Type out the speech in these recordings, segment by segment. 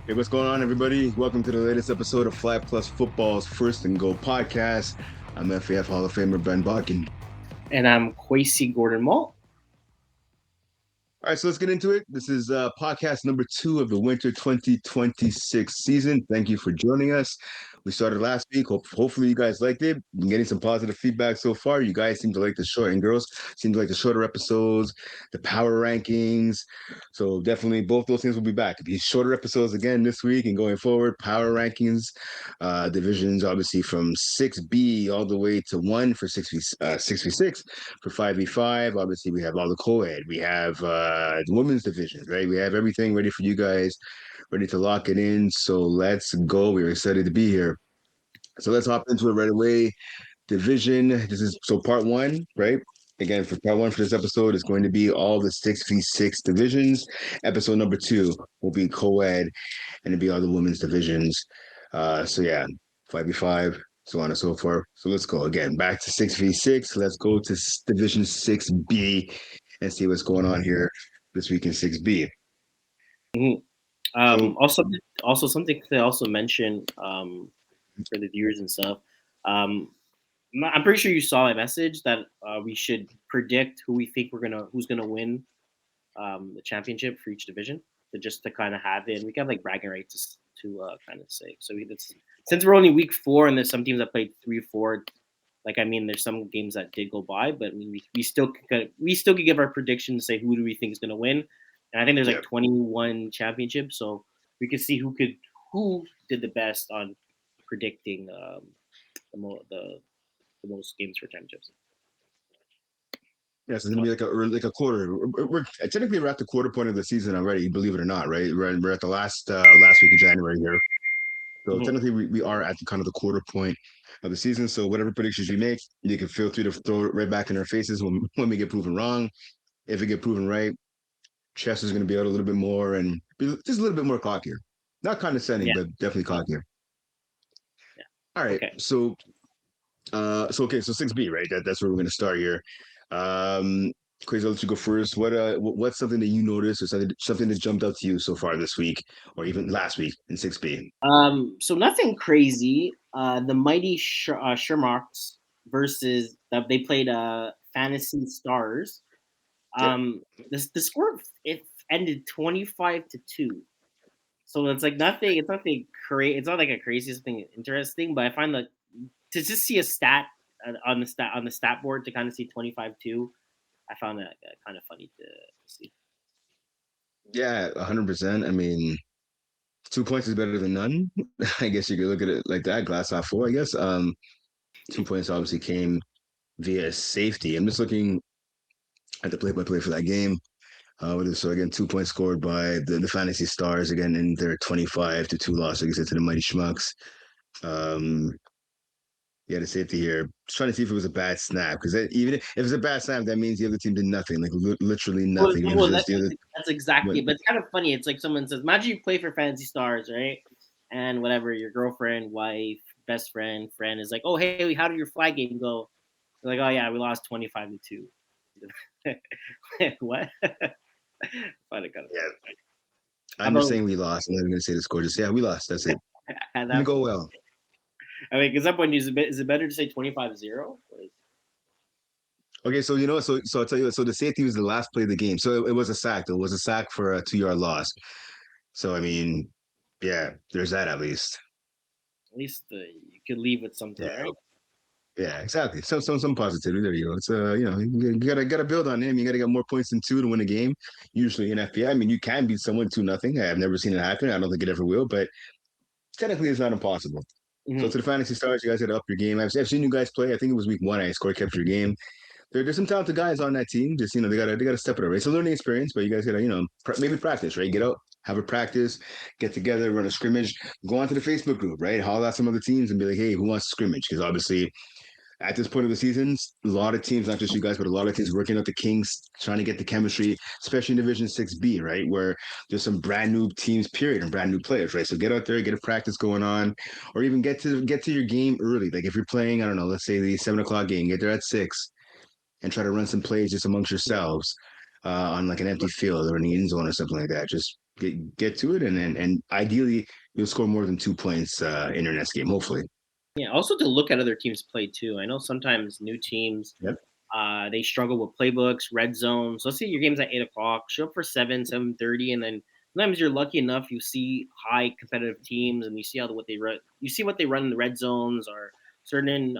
Hey, what's going on, everybody? Welcome to the latest episode of FlagPlus Football's First and Goal podcast. I'm FPF Hall of Famer Brent Bodkin. And I'm Quaysie Maule. All right, so let's get into it. This is podcast number 2 of the winter 2026 season. Thank you for joining us. We started last week. Hopefully, you guys liked it. Been getting some positive feedback so far. You guys seem to like the short, and girls seem to like the shorter episodes, the power rankings. So definitely, both those things will be back. These shorter episodes again this week and going forward. Power rankings, divisions, obviously from 6B all the way to 1 for 6v6 for 5v5. Obviously, we have all the co-ed. We have the women's divisions, right? We have everything ready for you guys, ready to lock it in. So let's go. We're excited to be here. So let's hop into it right away. Division. This is so part 1, right? Again, for part 1 for this episode is going to be all the 6v6 divisions. Episode number 2 will be co-ed, and it'll be all the women's divisions. So yeah, 5v5, so on and so forth. So let's go again back to 6v6. Let's go to Division 6B and see what's going on here this week in 6B. Mm-hmm. So Also something to also mention for the viewers and stuff. I'm pretty sure you saw a message that we should predict who we think who's gonna win the championship for each division. To kind of have it, and we can have like bragging rights to kind of say. So since we're only week 4 and there's some teams that played 3-4. Like I mean, there's some games that did go by, but I mean, we still could give our prediction to say who do we think is going to win. And I think there's like 21 championships, so we could see who did the best on predicting the most games for championships. yeah, so it's gonna be like a quarter. We're technically we're at the quarter point of the season already, believe it or not, right? We're at the last week of January here. So technically, we are at the kind of the quarter point of the season. So whatever predictions you make, you can feel free to throw it right back in our faces when we get proven wrong. If we get proven right, Chess is going to be out a little bit more and be just a little bit more cockier. Not condescending, but definitely cockier. Yeah. All right. Okay. So, so 6B, right? That's where we're going to start here. Quaysie, I'll let you go first. What's something that you noticed or something that jumped out to you so far this week or even last week in 6B? So nothing crazy. The mighty Shermarks versus they played Fantasy Stars. Yep. The score it ended 25-2. So it's like nothing. It's nothing crazy. It's not like a crazy thing interesting, but I find that to just see a stat on the stat board to kind of see 25-2, I found that kind of funny to see. Yeah, 100%. I mean, 2 points is better than none. I guess you could look at it like that, glass half full, I guess. 2 points obviously came via safety. I'm just looking at the play-by-play for that game. So again, 2 points scored by the Fantasy Stars again in their 25-2 loss against to the Mighty Schmucks. Yeah, the safety here. Just trying to see if it was a bad snap because even if it's a bad snap, that means the other team did nothing, like literally nothing. It was just the other. That's exactly. But it's kind of funny. It's like someone says, "Imagine you play for Fantasy Stars, right?" And whatever your girlfriend, wife, best friend is like, "Oh, hey, how did your flag game go?" They're like, "Oh yeah, we lost 25-2." What? Find it kind of Yeah. I'm just saying we lost. I'm not even gonna say the score. Just we lost. That's it. Didn't go well. I mean, because that point is it better to say 25-0? Okay, so so I'll tell you. So the safety was the last play of the game. So it was a sack. Though. It was a sack for a 2-yard loss. So I mean, yeah, there's that at least. At least you could leave with something, right? Yeah, exactly. Some positivity. There you go. It's you gotta build on him. You gotta get more points than 2 to win a game. Usually in FPI, I mean, you can beat someone 2-0. I've never seen it happen. I don't think it ever will, but technically it's not impossible. Mm-hmm. So to the Fantasy Stars, you guys got to up your game. I've seen you guys play. I think it was week 1. I scored, kept your game. There's some talented guys on that team. Just they gotta step it up. It's a learning experience, but you guys gotta maybe practice, right? Get out, have a practice, get together, run a scrimmage, go onto the Facebook group, right? Holler at some other teams and be like, hey, who wants to scrimmage? Because obviously at this point of the season, a lot of teams, not just you guys, but a lot of teams working out the kinks, trying to get the chemistry, especially in Division 6B, right? Where there's some brand new teams, period, and brand new players, right? So get out there, get a practice going on, or even get to your game early. Like if you're playing, I don't know, let's say the 7 o'clock game, get there at 6 and try to run some plays just amongst yourselves on like an empty field or an end zone or something like that. Just get to it, and ideally you'll score more than 2 points in your next game. Hopefully. Yeah, also to look at other teams play too. I know sometimes new teams Yep. they struggle with playbooks, red zones. Let's say your game's at 8 o'clock, show up for 7:30, and then sometimes you're lucky enough you see high competitive teams and you see how what they run. You see what they run in the red zones or certain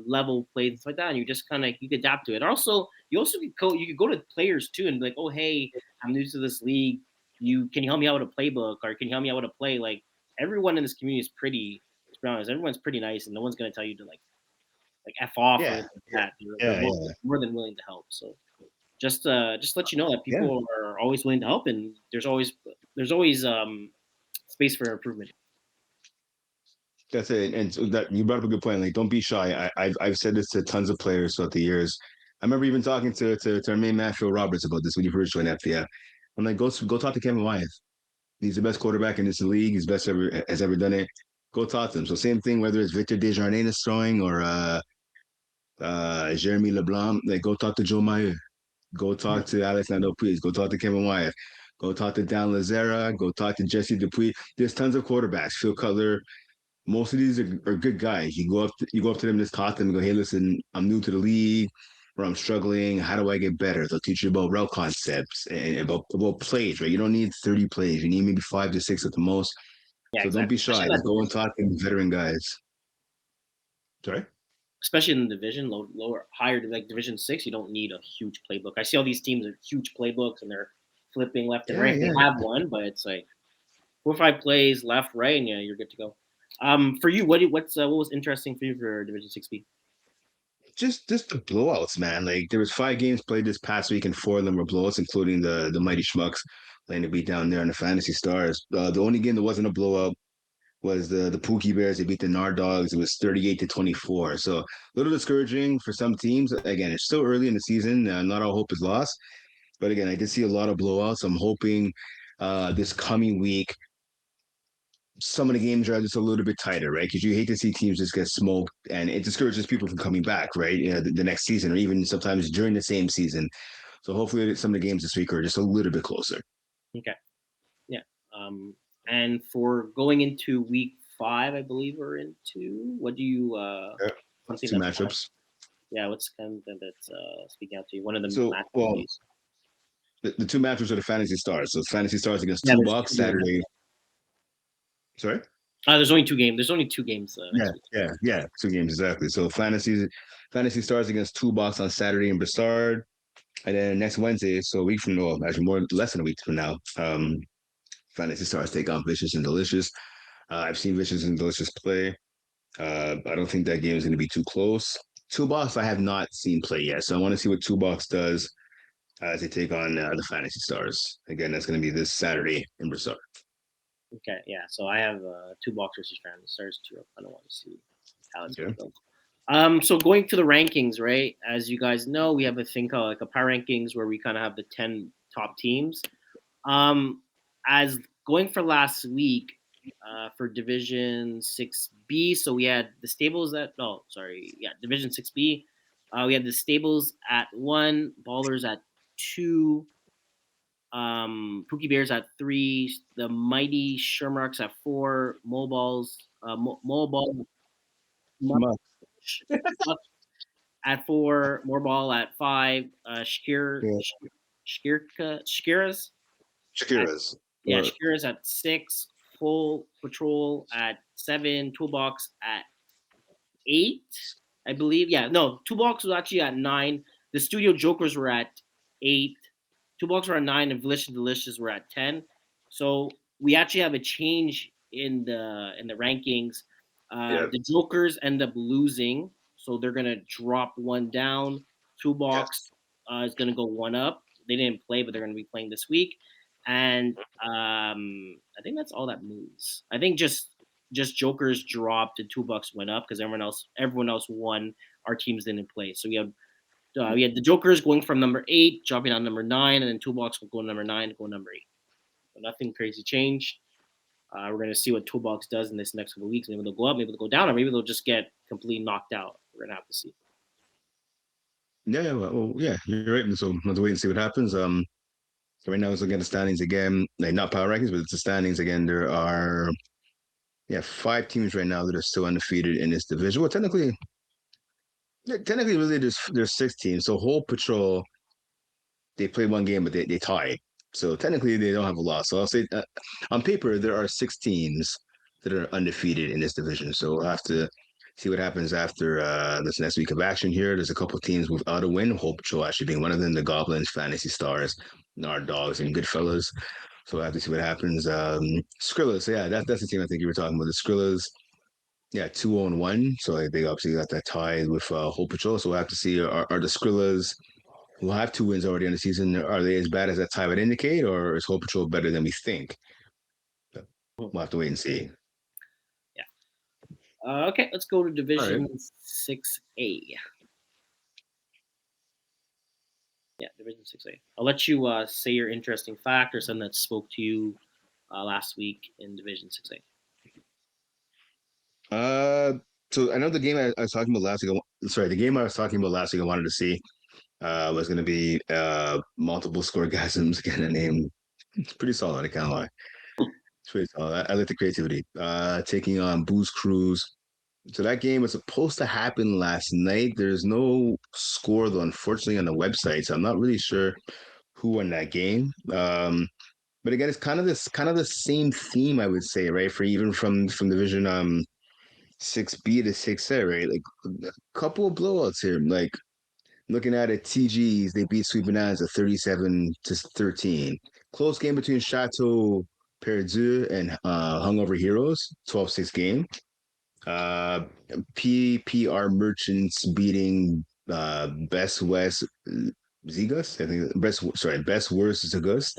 level plays and stuff like that, and you just kind of you can adapt to it. Also, you could go to players too and be like, oh hey, I'm new to this league. You help me out with a playbook or can you help me out with a play? Like everyone in this community is pretty. To be honest, everyone's pretty nice and no one's gonna tell you to like f off or Yeah. anything like Yeah. that. They're Yeah. Yeah. more than willing to help. So just let you know that Yeah. people are always willing to help, and there's always space for improvement. That's it. And so that you brought up a good point. Like, don't be shy. I've said this to tons of players throughout the years. I remember even talking to our main man Phil Roberts about this when he first joined FPF. I'm like, go talk to Kevin Wyeth. He's the best quarterback in this league. He's best ever has ever done it. Go talk to him. So same thing whether it's Victor Desjardins throwing or Jeremy LeBlanc. Like, go talk to Joe Meyer. Go talk to Alexander Priest. Go talk to Kevin Wyeth. Go talk to Dan Lazera. Go talk to Jesse Dupuis. There's tons of quarterbacks. Phil Cutler. Most of these are good guys. You go up to them, just talk to them, and go, hey, listen, I'm new to the league, or I'm struggling. How do I get better? They'll teach you about route concepts and about plays. Right? You don't need 30 plays. You need maybe 5 to 6 at the most. Yeah, So don't be exactly. shy. Especially in Just that go and division. talk to veteran guys. Sorry. Especially in the division, lower, higher, like Division 6, you don't need a huge playbook. I see all these teams with huge playbooks and they're flipping left and Yeah, right. They yeah. have one, but it's like 4 or 5 plays left, right, and yeah, you're good to go. For you, what was interesting for you for Division 6B? Just the blowouts, man. Like there was 5 games played this past week, and 4 of them were blowouts, including the Mighty Schmucks playing to beat down there in the Fantasy Stars. The only game that wasn't a blowout was the Pookie Bears. They beat the Nard Dogs. It was 38-24. So a little discouraging for some teams. Again, it's still early in the season. Not all hope is lost. But again, I did see a lot of blowouts. I'm hoping this coming week some of the games are just a little bit tighter, right? Because you hate to see teams just get smoked, and it discourages people from coming back, right? The next season, or even sometimes during the same season. So hopefully, some of the games this week are just a little bit closer. Okay, yeah. Um, and for going into week 5, I believe we're into. What do you Yeah. That's something two that's kind of matchups. yeah? What's kind of that's speaking out to you? One of the So, matches at well, least. the two matchups are the Fantasy Stars. So it's Fantasy Stars against Yeah, Two there's Box two. Saturday. Sorry. There's only 2 games. There's only 2 games Yeah, next week. yeah, yeah. 2 games exactly. So Fantasy Stars against Two Box on Saturday in Bristard, and then next Wednesday, so a week from now, actually more less than a week from now, Fantasy Stars take on Vicious and Delicious. I've seen Vicious and Delicious play. I don't think that game is going to be too close. Two Box I have not seen play yet, so I want to see what Two Box does as they take on the Fantasy Stars. Again, that's going to be this Saturday in Bristol. Okay, yeah. So I have 2 box versus Fantasy Stars too. I kind of want to see how it's gonna Okay. go. So going to the rankings, right? As you guys know, we have a thing called like a power rankings where we kind of have the 10 top teams. Um, as going for last week, for Division 6B, so we had the stables at no, sorry, yeah, Division 6B. We had the stables at 1, ballers at 2, Pookie Bears at 3, the mighty Shermarks at 4, Mobiles, Mobile Schmuck. at 4, Morball at 5, Yeah. Shkira's at Shakira's. yeah, Shakira's at 6, Full Patrol at 7, Toolbox at 8, I believe. Yeah, no, Toolbox was actually at 9. The Studio Jokers were at 8. Toolbox were at 9, and Volition Delicious were at 10. So we actually have a change in the rankings. Yeah. The Jokers end up losing, so they're gonna drop one down. Yes. Toolbox is gonna go one up. They didn't play, but they're gonna be playing this week. And I think that's all that moves. I think just Joker's dropped and $2 went up because everyone else won. Our teams didn't play, so we had the Jokers going from number 8, dropping on number 9, and then Toolbox will go number 9 to go number 8. So nothing crazy changed. We're gonna see what Toolbox does in this next couple of weeks. Maybe they'll go up, maybe they'll go down, or maybe they'll just get completely knocked out. We're gonna have to see. Yeah, yeah, well, yeah, you're right. And so let's wait and see what happens. So right now, I was looking at the standings again, like not power rankings, but it's the standings again. There are 5 teams right now that are still undefeated in this division. Well, technically, really, there's 6 teams. So whole patrol they play one game, but they tie. So technically, they don't have a loss. So I'll say on paper, there are 6 teams that are undefeated in this division. So we'll have to see what happens after this next week of action here. There's a couple teams without a win. Hope Patrol actually being one of them. The Goblins, Fantasy Stars, Nard Dogs, and Goodfellas. So we'll have to see what happens. Skrillas, yeah, that's the team I think you were talking about. The Skrillas, yeah, 2-1. So like, they obviously got that tie with Hope Patrol. So we'll have to see are the Skrillas who have 2 wins already on the season, are they as bad as that tie would indicate, or is Hope Patrol better than we think? We'll have to wait and see. Yeah. Okay, let's go to All Division right. 6A. Yeah, Division 6A. I'll let you say your interesting fact or something that spoke to you last week in Division 6A. So I know the game I was talking about last week. Sorry, the game I was talking about last week. I wanted to see was going to be multiple score gasms. Again, a name. It's pretty solid. I can't lie. It's pretty solid. I like the creativity. Taking on Booze Cruise. So that game was supposed to happen last night. There's no score though, unfortunately, on the website. So I'm not really sure who won that game. But again, it's kind of the same theme, I would say, right? For even from Division 6B to 6A, right? Like a couple of blowouts here. Like looking at it, TGs, they beat Sweet Bananas at 37-13. Close game between Chateau Perdu and Hungover Heroes, 12-6 game. Uh, PPR Merchants beating Best West Zigus. I think Best Worst Zagust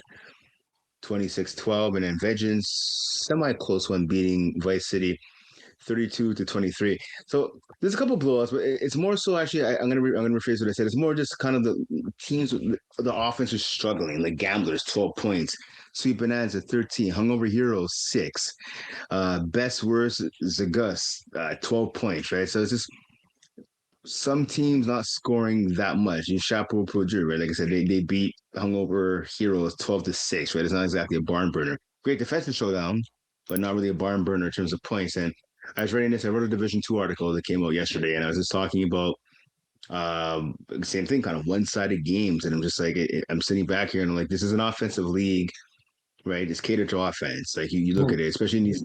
26-12, and then Vengeance semi close one beating Vice City 32-23. So there's a couple blowouts, but it's more so actually. I'm gonna rephrase what I said. It's more just kind of the teams. The offense is struggling. Like Gamblers, 12 points. Sweet Bananas at 13. Hungover Heroes 6. Best Worst Zagus 12 points. Right. So it's just some teams not scoring that much. In Chapeau Purdue, right? Like I said, they beat Hungover Heroes 12-6, right? It's not exactly a barn burner. Great defensive showdown, but not really a barn burner in terms of points. And I was writing this, I wrote a Division 2 article that came out yesterday, and I was just talking about same thing, kind of one-sided games. And I'm just like, I'm sitting back here and I'm like, this is an offensive league, right? It's catered to offense. Like you look at it, especially in these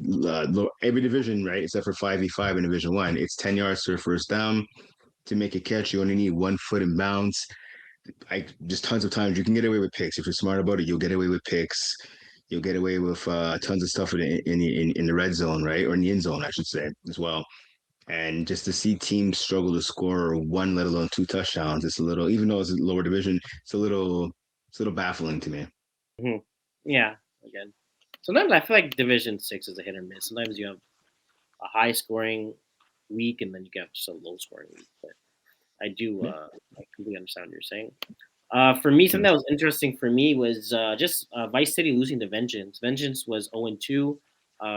every division, right? Except for 5v5 in Division 1, it's 10 yards to a first down to make a catch. You only need 1 foot in bounds. I just tons of times you can get away with picks if you're smart about it. You'll get away with picks. You'll get away with tons of stuff in the red zone, right, or in the end zone, I should say, as well. And just to see teams struggle to score one, let alone 2 touchdowns, it's a little. Even though it's a lower division, it's a little baffling to me. Mm-hmm. Yeah, again. Sometimes I feel like Division 6 is a hit or miss. Sometimes you have a high scoring week and then you get just a low scoring week. But I do I completely understand what you're saying. For me, something that was interesting for me was just Vice City losing to Vengeance. Vengeance was 0-2.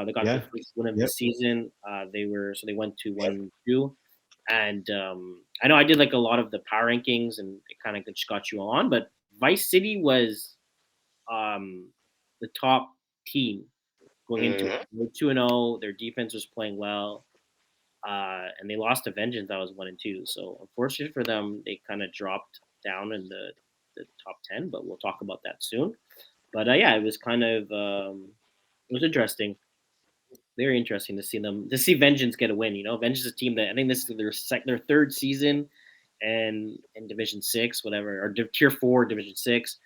They got their Yeah. first win of the Yep. season. They went to 1-2. And I know I did like a lot of the power rankings and it kind of just got you on, but Vice City was um, the top team going into it. Mhm. They were 2-0. Their defense was playing well. And they lost to Vengeance. That was 1-2. So unfortunate for them, they kind of dropped down in the top 10. But we'll talk about that soon. But yeah, it was kind of it was interesting, very interesting to see them to see Vengeance get a win. You know, Vengeance is a team that I think this is their third season, and in Division 6, whatever, or Tier 4, Division 6.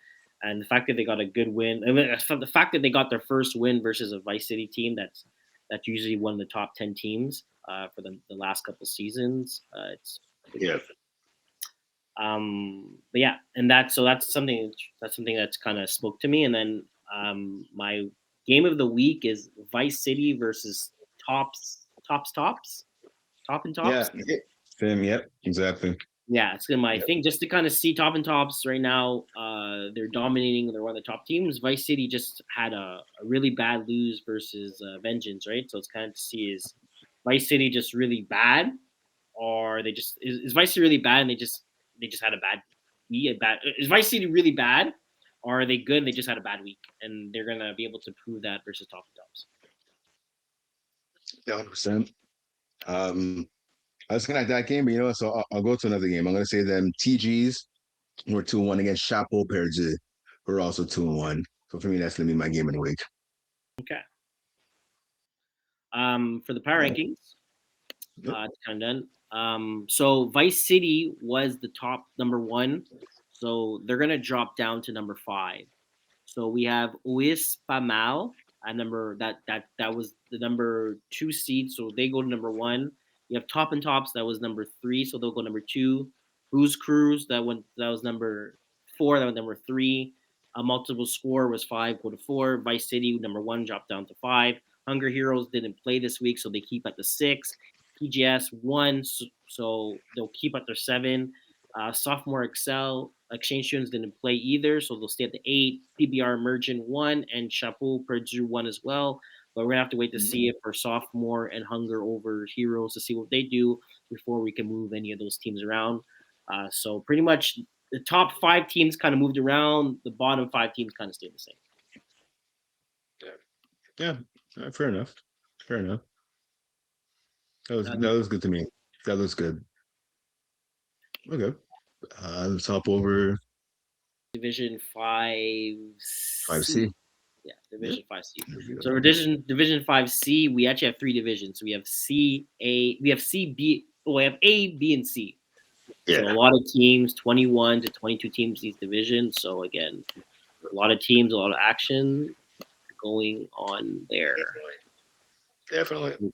And the fact that they got a good win, I mean, the fact that they got their first win versus a Vice City team that's usually one of the top 10 teams for the last couple seasons. It's pretty Yeah. good. But yeah, and that's something that's kind of spoke to me. And then my game of the week is Vice City versus Top and Yeah. Tops. Same. Yep. Exactly. Yeah, it's been my Yep. thing just to kind of see Top and Tops right now. They're dominating. They're one of the top teams. Vice City just had a really bad lose versus Vengeance, right? So it's kind of to see is Vice City just really bad, or they is Vice City really bad and they just had a bad is Vice City really bad, or are they good? And they just had a bad week, and they're gonna be able to prove that versus top and tops. 100%. I was looking at that game, but so I'll go to another game. I'm gonna say them TGs were 2-1 against Chapeau Perdue, who are also 2-1. So for me, that's gonna be my game of the week. Okay. For the power rankings, it's kind of done. So Vice City was the top number 1, so they're gonna drop down to number 5. So we have Uis Pamal at number that was the number 2 seed, so they go to number 1. You have Top and Tops that was number 3, so they'll go number 2. Booze Cruise that was number 4, that was number 3. A multiple score was 5, go to 4. Vice City number 1 dropped down to 5. Hunger Heroes didn't play this week, so they keep at the 6. PGS 1, so they'll keep at their 7. Sophomore Exchange students didn't play either, so they'll stay at the 8. PBR Emergent 1 and Chapeau Purdue 1 as well. But we're gonna have to wait to see it for sophomore and Hunger over Heroes to see what they do before we can move any of those teams around. So pretty much the top 5 teams kind of moved around. The bottom 5 teams kind of stayed the same. Yeah, fair enough. Fair enough. That was good to me. That looks good. Okay. Let's hop over Division 5C. 5C. Yeah, Division 5C. So for Division 5C, we actually have 3 divisions. So we have we have C, B, we have A, B, and C. Yeah. So a lot of teams, 21 to 22 teams in these divisions. So again, a lot of teams, a lot of action going on there. Definitely.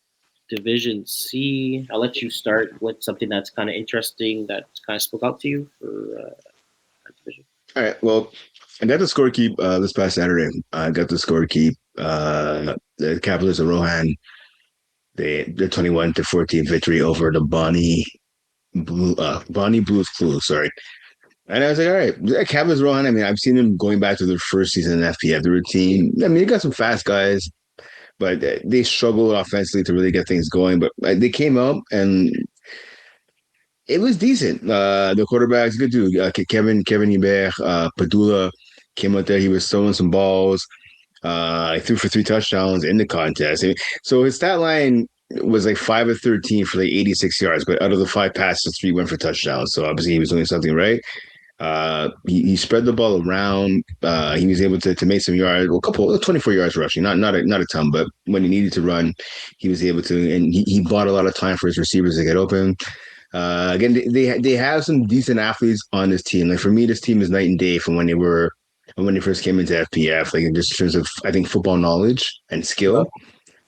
Division C, I'll let you start with something that's kind of interesting that kind of spoke out to you for that division. All right. Well, I got the score keep this past Saturday. I got the score keep. The Capitals of Rohan, the 21-14 victory over the Bonnie Blues Clues. Sorry. And I was like, all right, that Capitals Rohan. I mean, I've seen them going back to their first season in FPF. The routine. I mean, they got some fast guys, but they struggled offensively to really get things going. But they came out and it was decent. The quarterback's a good dude. Kevin Hebert, Padula came out there. He was throwing some balls. He threw for 3 touchdowns in the contest. So his stat line was like 5 of 13 for like 86 yards, but out of the 5 passes, 3 went for touchdowns. So obviously he was doing something right. He spread the ball around. He was able to make some yards, a couple 24 yards rushing, not a ton, but when he needed to run, he was able to, and he bought a lot of time for his receivers to get open. Again, they have some decent athletes on this team. Like for me, this team is night and day from when they first came into FPF. Like in just terms of I think football knowledge and skill.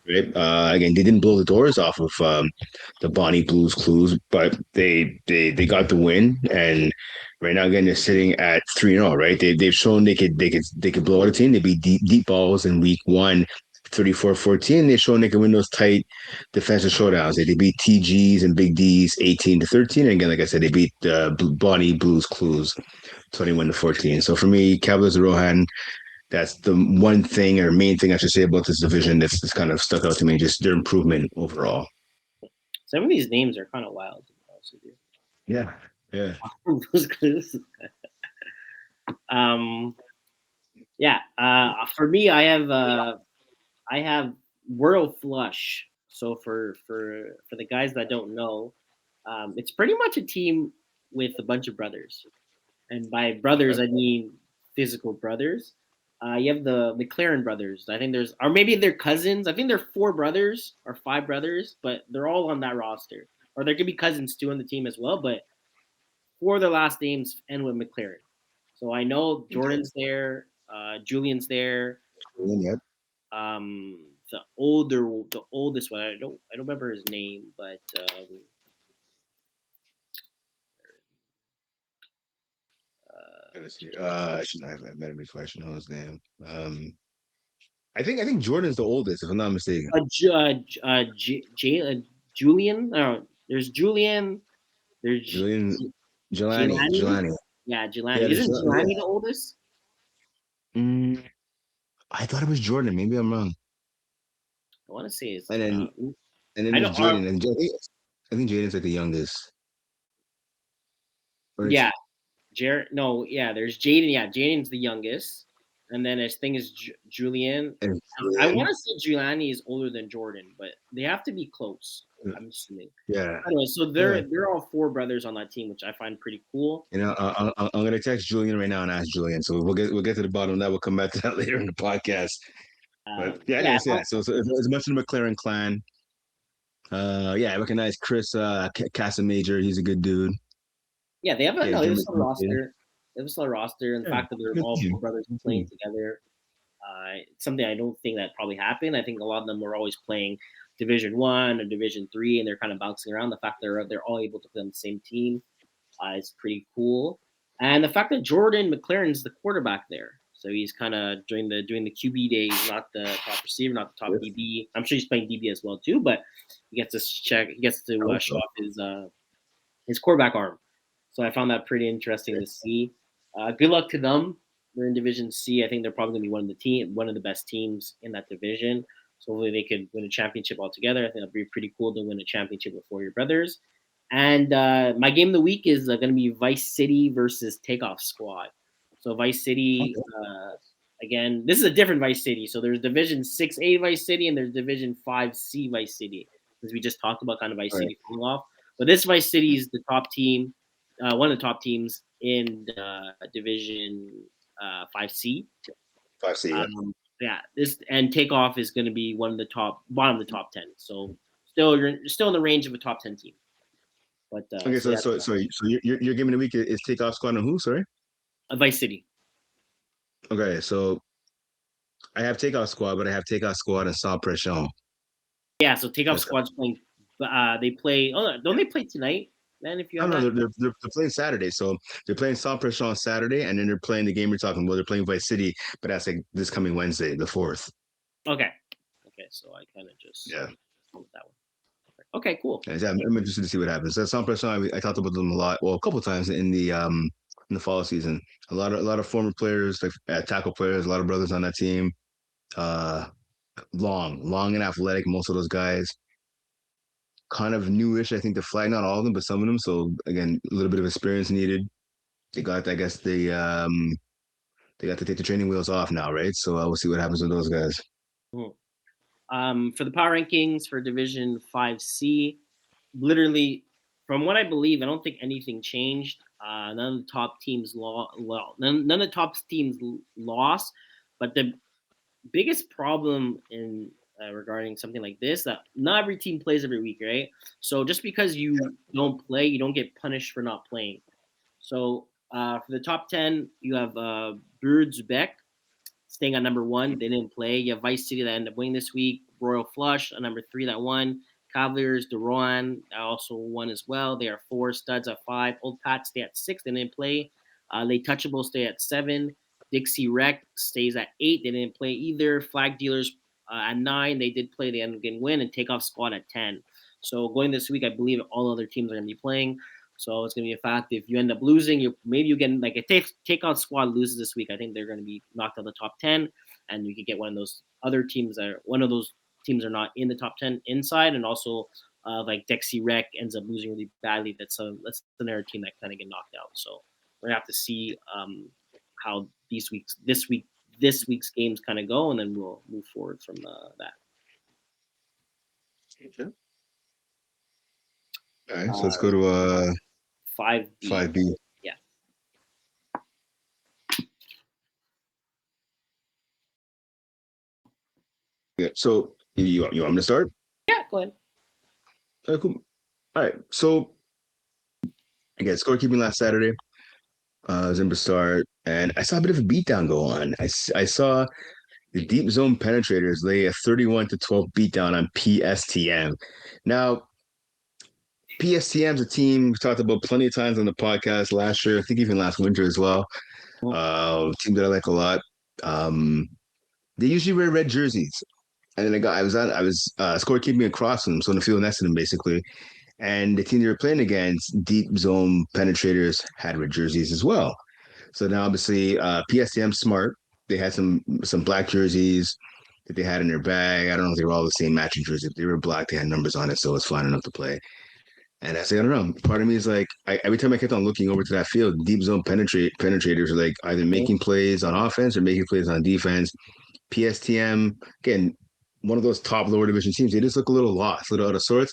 Right. Again, they didn't blow the doors off of the Bonnie Blues Clues, but they got the win, and right now again they're sitting at 3-0. Right. They've shown they could blow out a team. They beat deep balls in week 1. 34-14, they've shown they can win those tight defensive showdowns. They beat TGs and Big D's 18-13. And again, like I said, they beat Bonnie Blues Clues 21-14. So for me, Cavaliers of Rohan, that's the one thing or main thing I should say about this division that's kind of stuck out to me, just their improvement overall. Some of these names are kind of wild. Yeah. Yeah. um, yeah. For me, I have World Flush. So for the guys that don't know, it's pretty much a team with a bunch of brothers, and by brothers I mean physical brothers. You have the McLaren brothers. I think there's, or maybe they're cousins. I think they're 4 brothers or 5 brothers, but they're all on that roster. Or there could be cousins too on the team as well. But 4 of their last names end with McLaren. So I know Jordan's there, Julian's there. Yeah. The oldest one. I don't remember his name, but I shouldn't have met him before. I should know his name. I think Jordan's the oldest, if I'm not mistaken. Julian. There's Julian. There's Julian Jelani. Jelani. Yeah, Jelani. Yeah, Isn't yeah. Jelani the oldest? Mm, I thought it was Jordan. Maybe I'm wrong. I want to say it's. And then I there's know. Jaden. And I think Jaden's like the youngest. Or it's Yeah, Jared. No, yeah. There's Jaden. Yeah, Jaden's the youngest, and then his thing is Julian. And I Julian. want to say Giuliani is older than Jordan, but they have to be close. I'm assuming. Yeah. Anyway, so Yeah. they're all four brothers on that team, which I find pretty cool. I'm gonna text Julian right now and ask Julian. So we'll get to the bottom of that. We'll come back to that later in the podcast. But yeah, Yeah, anyways, yeah. So as much in the McLaren clan. Yeah, I recognize Chris Casamajor. He's a good dude. yeah, they have a Yeah, no, they have a Jim. solid roster. They have a solid roster, and the Yeah, fact that they're good all team. four brothers Good playing team. together, it's something I don't think that probably happened. I think a lot of them were always playing Division One or Division Three, and they're kind of bouncing around. The fact they're all able to play on the same team is pretty cool. And the fact that Jordan McLaren's the quarterback there, so he's kind of during the QB days, not the top receiver, not the top Yes, DB. I'm sure he's playing DB as well too, but he gets to check, he gets I to hope show so. off his quarterback arm. So I found that pretty interesting Yeah. to see. Good luck to them. They're in Division C. I think they're probably going to be one of the best teams in that division. So hopefully they could win a championship altogether. I think it'd be pretty cool to win a championship before your brothers. And my game of the week is going to be Vice City versus Takeoff Squad. So Vice City, Okay. again, this is a different Vice City. So there's Division 6A Vice City and there's Division 5C Vice City, as we just talked about, kind of Vice All right. City falling off. But this Vice City is the top team, one of the top teams in Division 5C. 5C. Yeah. Yeah, this and Takeoff is going to be one of the bottom of the top 10. So still, you're still in the range of a top 10 team. But Okay. so So yeah, your game of the week is Takeoff Squad and who? Sorry. Vice City. Okay. So I have Takeoff Squad, but I have Takeoff Squad and Sans Pression. Yeah, so Takeoff That's Squad's playing. They play. Oh, don't they play tonight? Man, if you I have don't know. that. They're playing Saturday, so they're playing Sans Pression on Saturday, and then they're playing the game you're talking about. They're playing Vice City, but that's like this coming Wednesday, the 4th. Okay. Okay, so I kind of just Yeah. went with that one. Okay, cool. Yeah, I'm interested to see what happens. Sans Pression, I talked about them a lot. Well, a couple of times in the fall season. A lot of former players, like tackle players, a lot of brothers on that team. Uh, long and athletic. Most of those guys kind of newish. I think the flag, not all of them, but some of them. So again, a little bit of experience needed. They got, I guess, they got to take the training wheels off now, right? So we'll see what happens with those guys. Mhm. For the power rankings for Division 5C, literally, from what I believe, I don't think anything changed. None of the top teams none of the top teams lost, but the biggest problem in regarding something like this that not every team plays every week, right? So just because you don't play, you don't get punished for not playing. So for the top 10, you have Beck staying at number one. They didn't play. You have Vice City that ended up winning this week. Royal Flush at number three that won. Cavaliers, Deroan also won as well. They are four. Studs at five. Old Pat stay at six. They didn't play. Lay Touchable stay at seven. Dixie Rec stays at eight. They didn't play either. Flag Dealers at nine. They did play. They ended up getting win. And Takeoff Squad at 10. So going this week, I believe all other teams are going to be playing. So it's going to be a fact. If you end up losing, maybe you get like a takeout squad loses this week. I think they're going to be knocked out of the top 10, and you could get one of those other teams that one of those teams are not in the top 10 inside, and also like Dexy Rec ends up losing really badly. That's another team that kind of get knocked out. So we're gonna have to see how this week's games kind of go, and then we'll move forward from that. Okay. All right, so let's Uh, go to 5B. 5B. Yeah. Yeah. So you want me to start? Yeah. Go ahead. Cool. All right. So again, scorekeeping last Saturday. Zimba start, and I saw a bit of a beatdown go on. I saw the deep zone penetrators lay a 31-12 beatdown on PSTM. Now, PSTM is a team we talked about plenty of times on the podcast last year. I think even last winter as well. Team that I like a lot. Um, they usually wear red jerseys, and then I was scorekeeping across from them, so on the field next to them basically. And the team they were playing against, deep zone penetrators, had red jerseys as well. So now obviously PSTM smart. They had some black jerseys that they had in their bag. I don't know if they were all the same matching jerseys. If they were black, they had numbers on it, so it was fine enough to play. And I say, I don't know. Part of me is like, every time I kept on looking over to that field, deep zone penetrators are like either Okay. making plays on offense or making plays on defense. PSTM, again, one of those top lower division teams, they just look a little lost, a little out of sorts.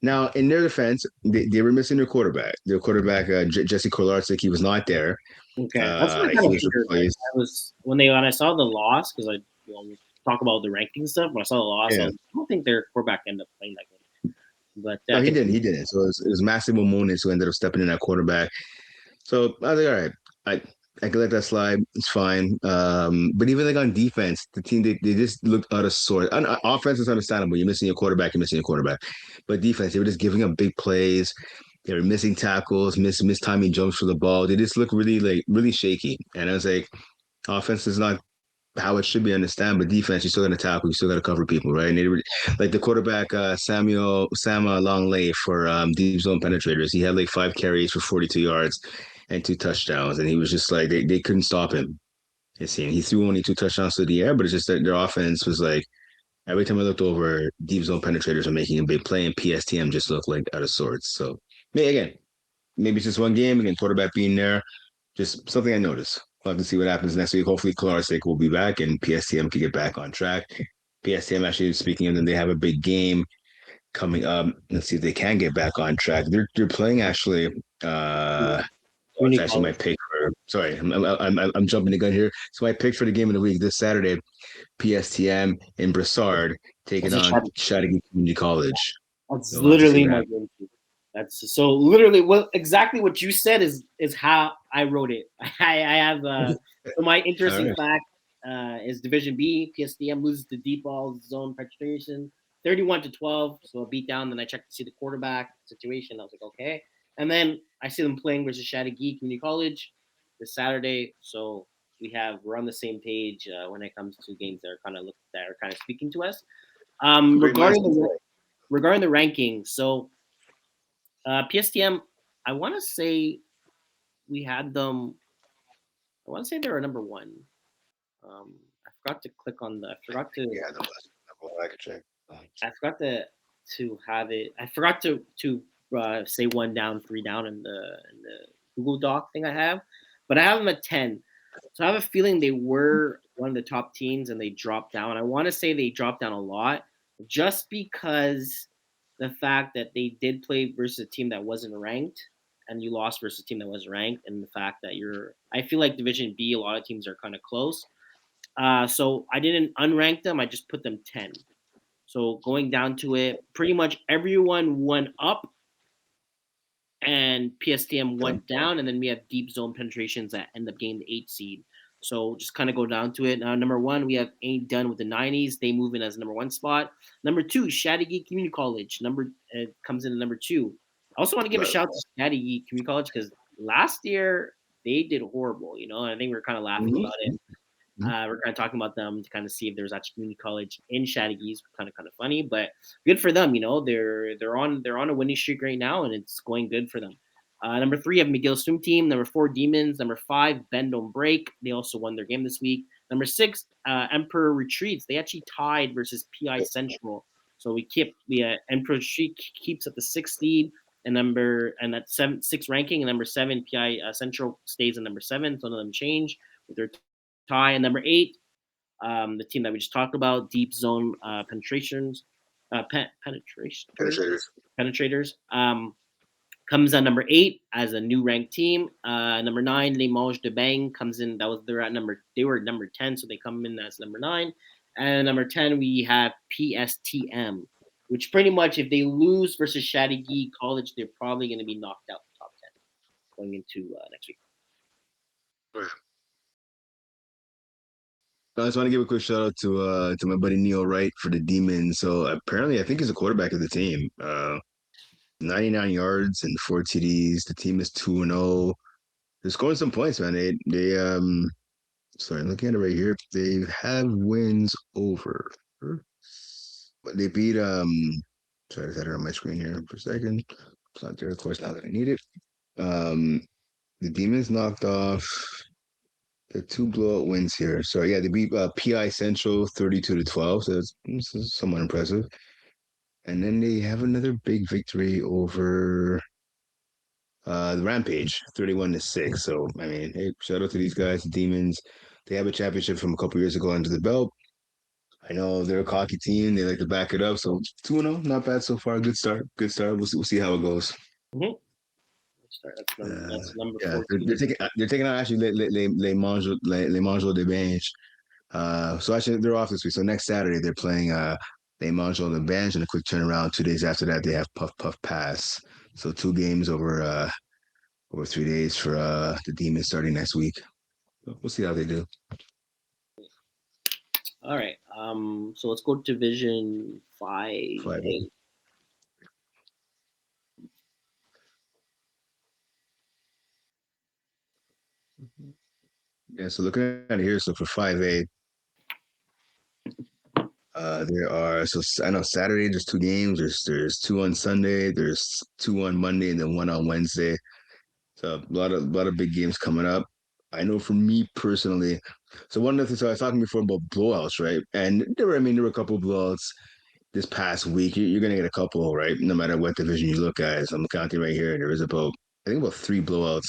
Now, in their defense, they were missing their quarterback. Their quarterback, Jesse Kolarczyk, he was not there. Okay, that's what I He kind of was figured. Like, replaced. I was when I saw the loss because we talk about the ranking stuff. When I saw the loss, Yeah. I don't think their quarterback ended up playing that game. But No, he didn't. continue. He didn't. So it was Massimo Monis who ended up stepping in that quarterback. So I was like, all right, I can let that slide. It's fine. But even like on defense, the team they just looked out of sorts. Offense is understandable. You're missing your quarterback. You're missing your quarterback. But defense, they were just giving up big plays. They were missing tackles, mistiming jumps for the ball. They just look really shaky. And I was like, offense is not how it should be understand, but defense, you still got to tackle, you still got to cover people, right? And like the quarterback, Sama Longley for deep zone penetrators, he had like 5 carries for 42 yards and 2 touchdowns, and he was just like they couldn't stop him. It seemed he threw only 2 touchdowns to the air, but it's just that their offense was like every time I looked over, deep zone penetrators are making a big play, and PSTM just looked like out of sorts. So, again, maybe it's just one game again, quarterback being there, just something I noticed. We'll have to see what happens next week. Hopefully, Kolarczyk will be back and PSTM can get back on track. PSTM, actually, speaking of them, they have a big game coming up. Let's see if they can get back on track. They're playing actually. Well, it's Community actually my college. pick for. Sorry, I'm jumping the gun here. So my pick for the game of the week this Saturday, PSTM in Brassard taking That's a on shot. Chattagay Community College. That's So we'll have to see literally what my happens. go-to. That's so literally what exactly what you said is how I wrote it. I have so my All interesting right. fact is Division B. PSDM loses to deep ball zone penetration, 31-12. So a beat down. Then I checked to see the quarterback situation. I was like, okay. And then I see them playing versus Chattagay Community College this Saturday. So we're on the same page when it comes to games that are kind of speaking to us. Um, Great regarding mindset. the regarding the rankings, so PSTM, I want to say we had them. I want to say they were number one. I forgot to click on the. Yeah, the last number one I could check. I forgot to have it. I forgot to say one down, three down in the Google Doc thing I have, but I have them at 10. So I have a feeling they were one of the top teams and they dropped down. I want to say they dropped down a lot just because the fact that they did play versus a team that wasn't ranked and you lost versus a team that was ranked, and the fact that I feel like Division B, a lot of teams are kind of close. So I didn't unrank them. I just put them 10. So going down to it, pretty much everyone went up and PSTM Okay. went down, and then we have deep zone penetrations that end up getting the 8 seed. So just kind of go down to it. Number one, we have Ain't Done with the 90s. They move in as number one spot. Number two, Chattagay Community College. Comes in at number two. I also want to give a Right. shout to Chattagay Community College because last year they did horrible, and I think we were kind of laughing about it. Mhm. Mhm. We're kind of talking about them to kind of see if there's actually community college in Chattagay. Kind of funny, but good for them. They're on a winning streak right now, and it's going good for them. Number three, have McGill swim team. Number four, Demons. Number five, Bend Don't Break. They also won their game this week. Number six, Emperor Retreats. They actually tied versus PI Central. So Emperor Retreat keeps at the sixth seed and at six ranking. And number seven, PI Central stays at number seven. So none of them change with their tie. And number eight, the team that we just talked about, deep zone Penetrators. penetrators, comes on number eight as a new ranked team. Number nine, Limoges de Bang comes in. They were at number 10, so they come in as number nine. And number 10, we have PSTM, which pretty much if they lose versus Chattagay College, they're probably going to be knocked out top 10 going into next week. Right. I just want to give a quick shout out to my buddy Neil Wright for the Demons. So apparently, I think he's a quarterback of the team. 99 yards and 4 TDs. The team is 2-0. They're scoring some points, man. They sorry, I'm looking at it right here. They have wins over. But they beat sorry, I had it on my screen here for a second. It's not there, of course, now that I need it. Um the Demons knocked off the 2 blowout wins here. So yeah, they beat PI Central 32-12. So this is somewhat impressive. And then they have another big victory over the Rampage, 31-6. So I mean, hey, shout out to these guys, the Demons. They have a championship from a couple years ago under the belt. I know they're a cocky team. They like to back it up. So 2-0, not bad so far. Good start. Good start. We'll see how it goes. Mm-hmm. Let's start. That's number Yeah, 14. they're taking on actually Les Mangeaux de Bench. So actually they're off this week. So next Saturday they're playing Les Mangeaux de Bench and a quick turnaround. 2 days after that they have Puff Puff Pass. So two games over 3 days for the Demons starting next week. We'll see how they do. All right. So let's go to Division 5. 5A. Yeah, so looking at it here, so for 5A, there are I know Saturday there's two games. There's two on Sunday. There's two on Monday, and then one on Wednesday. So a lot of big games coming up. I know for me personally. So one of the things so I was talking before about blowouts, right? And there were a couple of blowouts this past week. You're gonna get a couple, right? No matter what division you look at. So I'm counting right here. There is about three blowouts.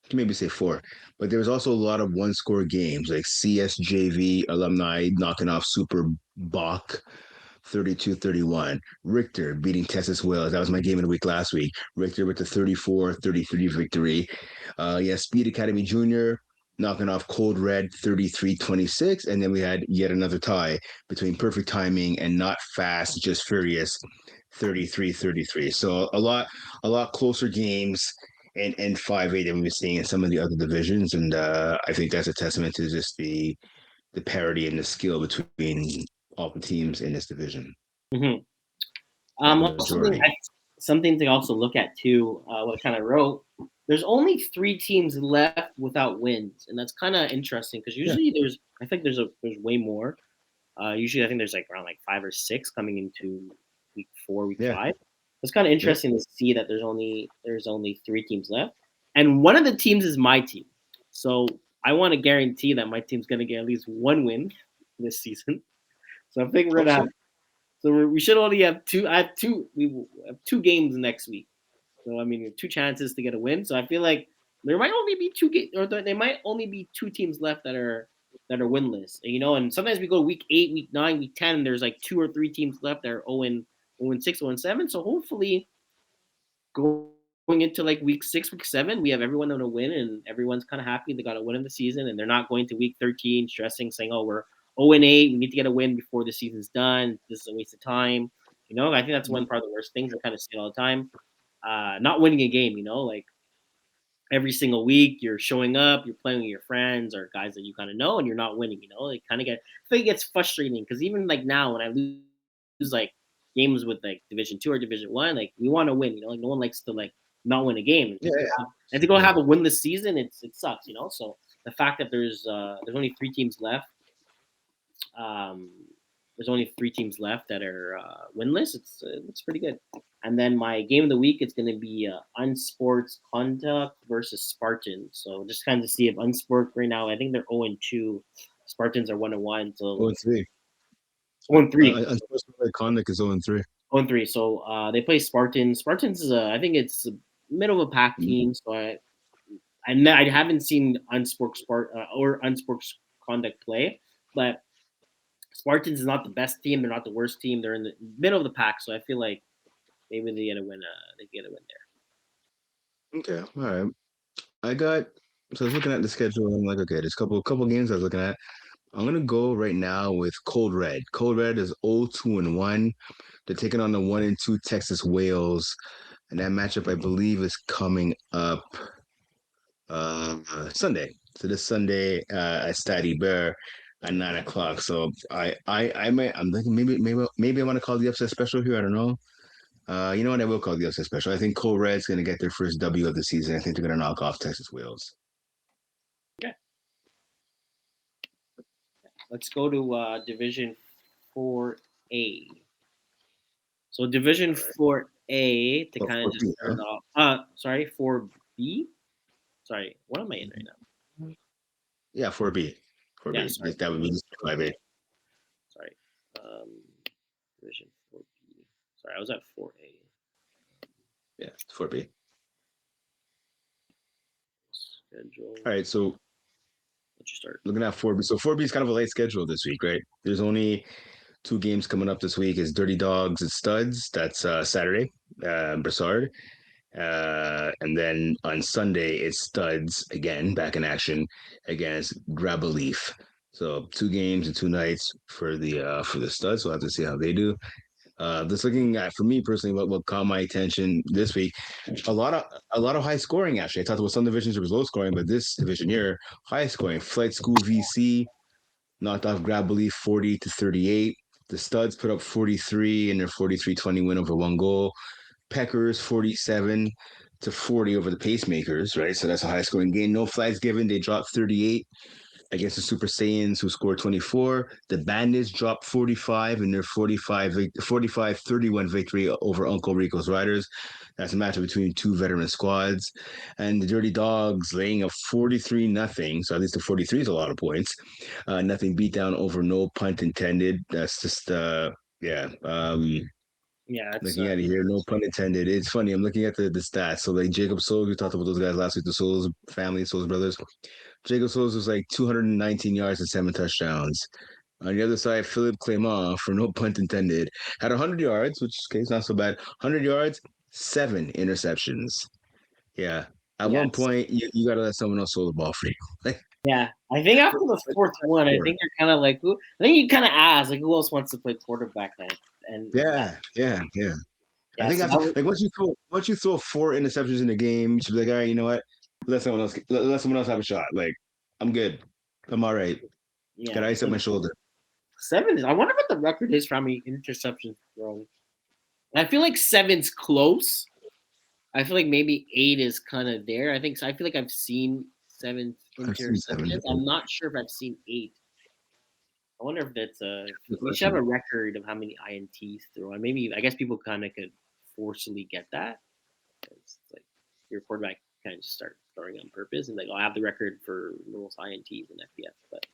You can maybe say four. But there was also a lot of one score games like CSJV alumni knocking off Super Bach 32-31. Richter beating Texas Wales. That was my game of the week last week. Richter with the 34-33 victory. Yeah, Speed Academy Junior knocking off Cold Red 33-26. And then we had yet another tie between Perfect Timing and Not Fast, Just Furious 33-33. So a lot closer games and 5A than we've been seeing in some of the other divisions. And I think that's a testament to just the parity and the skill between all the teams in this division. Mm-hmm. Or the Also something, majority. something to also look at too. What I kind of wrote. There's only 3 teams left without wins, and that's kind of interesting because Yeah. usually I think there's way more. Usually I think there's like around like 5 or 6 coming into week 4, week Yeah. 5. It's kind of Yep. interesting to see that there's only 3 teams left, and one of the teams is my team. So I want to guarantee that my team's gonna get at least one win this season. So I think we're Hope gonna so. have. So we should only have two. I have two. We will have 2 games next week. So I mean, 2 chances to get a win. So I feel like there might only be or there might only be 2 teams left that are winless. And sometimes we go week 8, week 9, week 10, and there's like 2 or 3 teams left that are 0-6, 0-7. So hopefully going into like week 6, week 7, we have everyone on a win, and everyone's kind of happy they got a win in the season, and they're not going to week 13 stressing, saying, "Oh, we're 0-8. We need to get a win before the season's done. This is a waste of time." I think that's one part of the worst things I kind of see all the time. Not winning a game. Like every single week you're showing up, you're playing with your friends or guys that you kind of know, and you're not winning. It kind of I think it gets frustrating because even like now when I lose like games with like Division 2 or Division 1, like we want to win. Like no one likes to like not win a game. Yeah. Yeah. And to go have a winless season, it sucks. So the fact that there's only 3 teams left, um, there's only 3 teams left that are winless. It's pretty good. And then my game of the week is going to be Unsports Conduct versus Spartans. So just kind of see if Unsport right now, I think they're 0-2. Spartans are 1-1. So 0-3. 0-3. Unsportsmanlike conduct is 0-3. 0-3. So they play Spartans. Spartans is I think it's middle of a pack team. So I haven't seen or Unsports Conduct play, but Spartans is not the best team. They're not the worst team. They're in the middle of the pack. So I feel like maybe they get a win. They get a win Okay. All right. I got so I was looking at the schedule and I'm like, okay, there's a couple games I was looking at. I'm gonna go right now with Cold Red. Cold Red is 0-2-1. They're taking on the 1-2 Texas Whales. And that matchup I believe is coming up Sunday. So this Sunday at Stady Bear at 9 o'clock. So I'm thinking maybe I want to call the upset special here. I don't know. You know what? I will call the upset special. I think Cole Red's going to get their first W of the season. I think they're going to knock off Texas Wales. there. Let's go to Division 4A. So Division All right. 4A to Oh, kind of just 4B, huh? start off. Sorry, 4B. Sorry, what am I in right now? Yeah, 4B. Yeah, 4B. sorry, That would be 5A. sorry. Um, Division 4B. Sorry, I was at 4A. Yeah, 4B. Schedule. All right, so Let you start. looking at 4B. So 4B is kind of a late schedule this week, right? There's only two games coming up this week. Is Dirty Dogs and Studs. That's Saturday, Brassard. And then on Sunday, it's Studs again, back in action against Grab a Leaf. So two games and two nights for the Studs. We'll have to see how they do. Just looking at for me personally, what caught my attention this week, a lot of high scoring actually. I talked about some divisions there was low scoring, but this division here, high scoring. Flight School VC knocked off Grab Belief 40-38. The Studs put up 43 in their 43-20 win over one goal. Peckers 47-40 over the Pacemakers, right? So that's a high scoring game. No flags given. They dropped 38 against the Super Saiyans, who scored 24. The Bandits dropped 45 in their 45-31 victory over Uncle Rico's Riders. That's a matchup between two veteran squads. And the Dirty Dogs laying a 43-0. So at least the 43 is a lot of points. Nothing beat down over no punt intended. That's just, yeah. Yeah, it's Looking at it here, no pun intended. It's funny. I'm looking at the stats. So like Jacob Souls, we talked about those guys last week. The Souls family, Souls brothers. Jacob Souls was like 219 yards and 7 touchdowns. On the other side, Philip Clement, for no pun intended, had 100 yards, which okay, is not so bad. 100 yards, 7 interceptions. Yeah. At yeah, one point, you got to let someone else throw the ball for you. Like, yeah. I think after the fourth one, I think you're kind of like, who? I think you kind of ask, like, who else wants to play quarterback then? And yeah, yeah, yeah. I yeah, think so after that was, like once you throw 4 interceptions in a game, you should be like, all right, you know what? Let someone else have a shot. Like, I'm good. I'm all right. yeah. Got ice up my shoulder. 7 is. I wonder what the record is for how many interceptions thrown. I feel like 7's close. I feel like maybe 8 is kind of there. I feel like I've seen 7 I've seen 7. interceptions. I'm not sure if I've seen 8. I wonder if that's we should have a record of how many INTs thrown. Maybe I guess people kind of could forcibly get that. It's like your quarterback kind of just start throwing on purpose and like I'll have the record for most INTs in FPF. But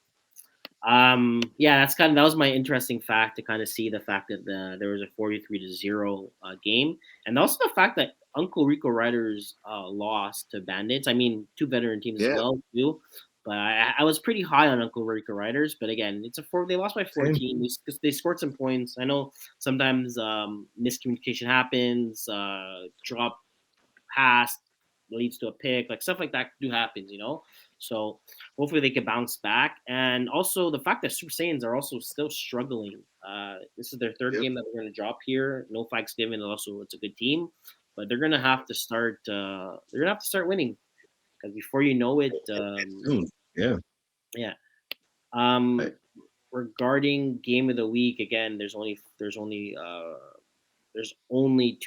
yeah, that was my interesting fact to kind of see the fact that there was a 43-0 game, and also the fact that Uncle Rico Riders lost to Bandits. I mean, two veteran teams as Yeah, well too. But I was pretty high on Uncle Rico Riders. But again, they lost by same. 14. They scored some points. I know sometimes miscommunication happens, drop pass leads to a pick, like stuff like that do happens, you know. So hopefully they can bounce back. And also the fact that Super Saiyans are also still struggling. This is their third Yep. game that they're going to drop here. No flags given. Also, it's a good team, but they're going to have to start. They're going to have to start winning because before you know it, Soon. Yeah. yeah. Right. Regarding game of the week, again, there's only 2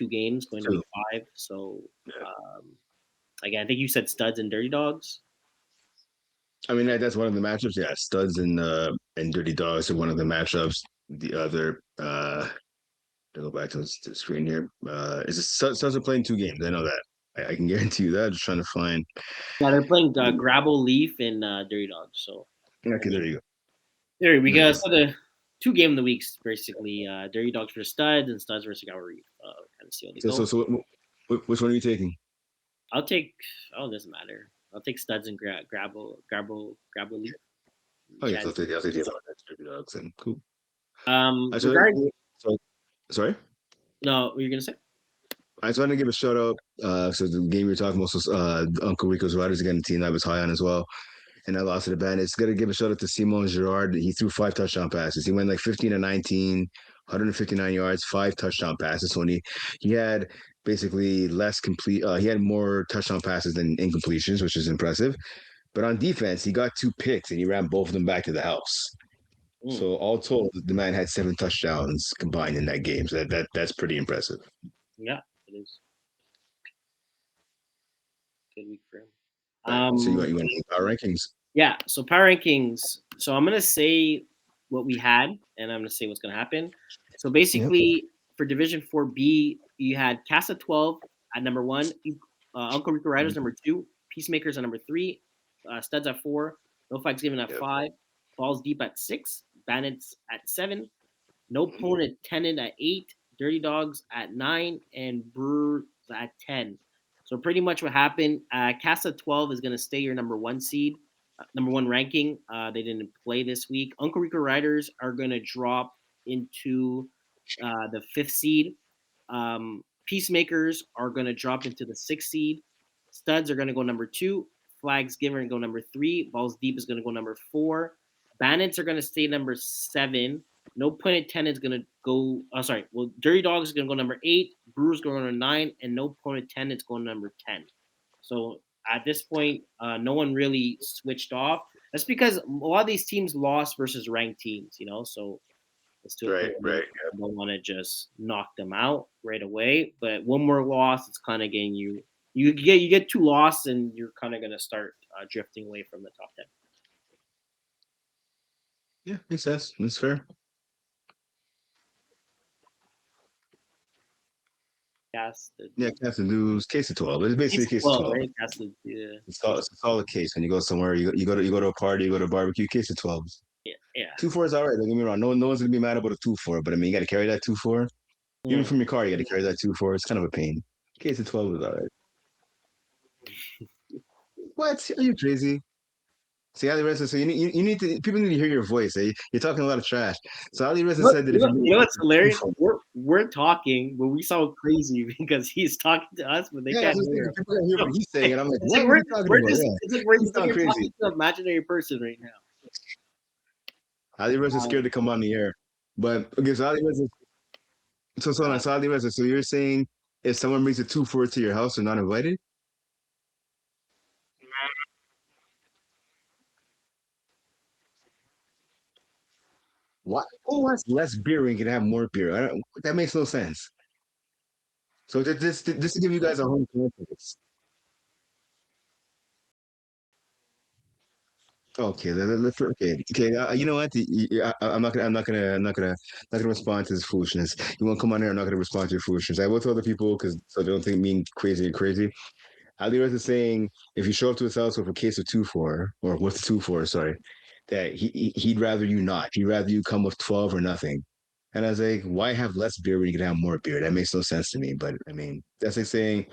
games going to be Two. 5. So Yeah. again, I think you said Studs and Dirty Dogs. I mean, that's one of the matchups. Yeah, Studs and Dirty Dogs are one of the matchups. The other, to go back to the screen here, is Studs are playing 2 games. I know that. I can guarantee you that. Just trying to find. Yeah, they're playing Grabble Leaf and Dirty Dogs. So I Okay, there mean, you go. there we There you go. go. So the 2 game of the weeks basically Dirty Dogs versus Studs and Studs versus Grabble Leaf. Kind of see how they So, so, go. so, which one are you taking? I'll take. Oh, it doesn't matter. I'll take Studs and Grabble Leaf. Oh yes, Yeah. I'll take the Dirty Dogs and cool. Regarding So, sorry. no, what were you gonna say? I just want to give a shout out. So the game you're talking about was Uncle Rico's Riders again, the team I was high on as well, and I lost to the Bandits. Got to give a shout out to Simon Girard. He threw 5 touchdown passes. He went like 15-19, 159 yards, 5 touchdown passes. So he had basically less complete. He had more touchdown passes than incompletions, which is impressive. But on defense, he got 2 picks and he ran both of them back to the house. Mm, So all told, the man had 7 touchdowns combined in that game. So that's pretty impressive. yeah, it is a good week for him. Right. So you want Um, to power rankings? Yeah, so power rankings. So I'm gonna say what we had, and I'm gonna say what's gonna happen. So Yep. basically, for Division 4B, you had Casa 12 at number 1, Uncle Rico Riders number 2, Peacemakers at number 3, Studs at 4, No Fights Given at Yep. 5, Balls Deep at 6, Bandits at 7, No Opponent Tenant at 8, Dirty Dogs at 9, and Brewers at 10. So pretty much what happened, Casa 12 is going to stay your number one seed, number one ranking. They didn't play this week. Uncle Rico Riders are going to drop into the fifth seed. Peacemakers are going to drop into the sixth seed. Studs are going to go number 2. Flags Giver and go number 3. Balls Deep is going to go number 4. Bandits are going to stay number 7. No Pun Intended is going to go. Well, Dirty Dogs is going to go number 8. Brewers going number 9, and No Pun Intended is going number 10. So at this point, no one really switched off. That's because a lot of these teams lost versus ranked teams. So it's to a point where you don't want to just knock them out right away. But one more loss, it's kind of getting you get 2 losses, and you're kind of going to start drifting away from the top 10. Yeah, makes sense. That's fair. Cast and lose. Case of 12. It's basically case of 12. Right? It's a solid case. When you go somewhere, you go to a party, you go to a barbecue. Case of 12. Yeah. 2-4 is all right. Don't get me wrong. No one's gonna be mad about a 2-4, but I mean, you got to carry that 2-4. Even from your car, you got to carry that 2-4. It's kind of a pain. Case of 12 is all right. What? Are you crazy? See, Ali Reza, so you need to, people need to hear your voice. Eh? You're talking a lot of trash. So Ali Reza said that if you know what's hilarious? We're talking, but we sound crazy because he's talking to us, but they can't hear. People can't hear what he's saying, and I'm like, what are you talking about? It's like we're talking to an imaginary person right now. Ali Reza's scared to come on the air, but okay, so Ali Reza. So Ali Reza, so you're saying if someone brings a 2-4 to your house, they're not invited? What? Who has less beer and can have more beer? That makes no sense. So this to give you guys a home confidence. Okay, let's okay. You know what? I'm not gonna respond to this foolishness. You want to come on here? I'm not gonna respond to your foolishness. I will tell other people because so they don't think me crazy. Ali Reza is saying if you show up to his house with a case of 2-4 or with 2-4, sorry, that he'd rather you not. He'd rather you come with 12 or nothing. And I was like, why have less beer when you can have more beer? That makes no sense to me. But I mean, that's like saying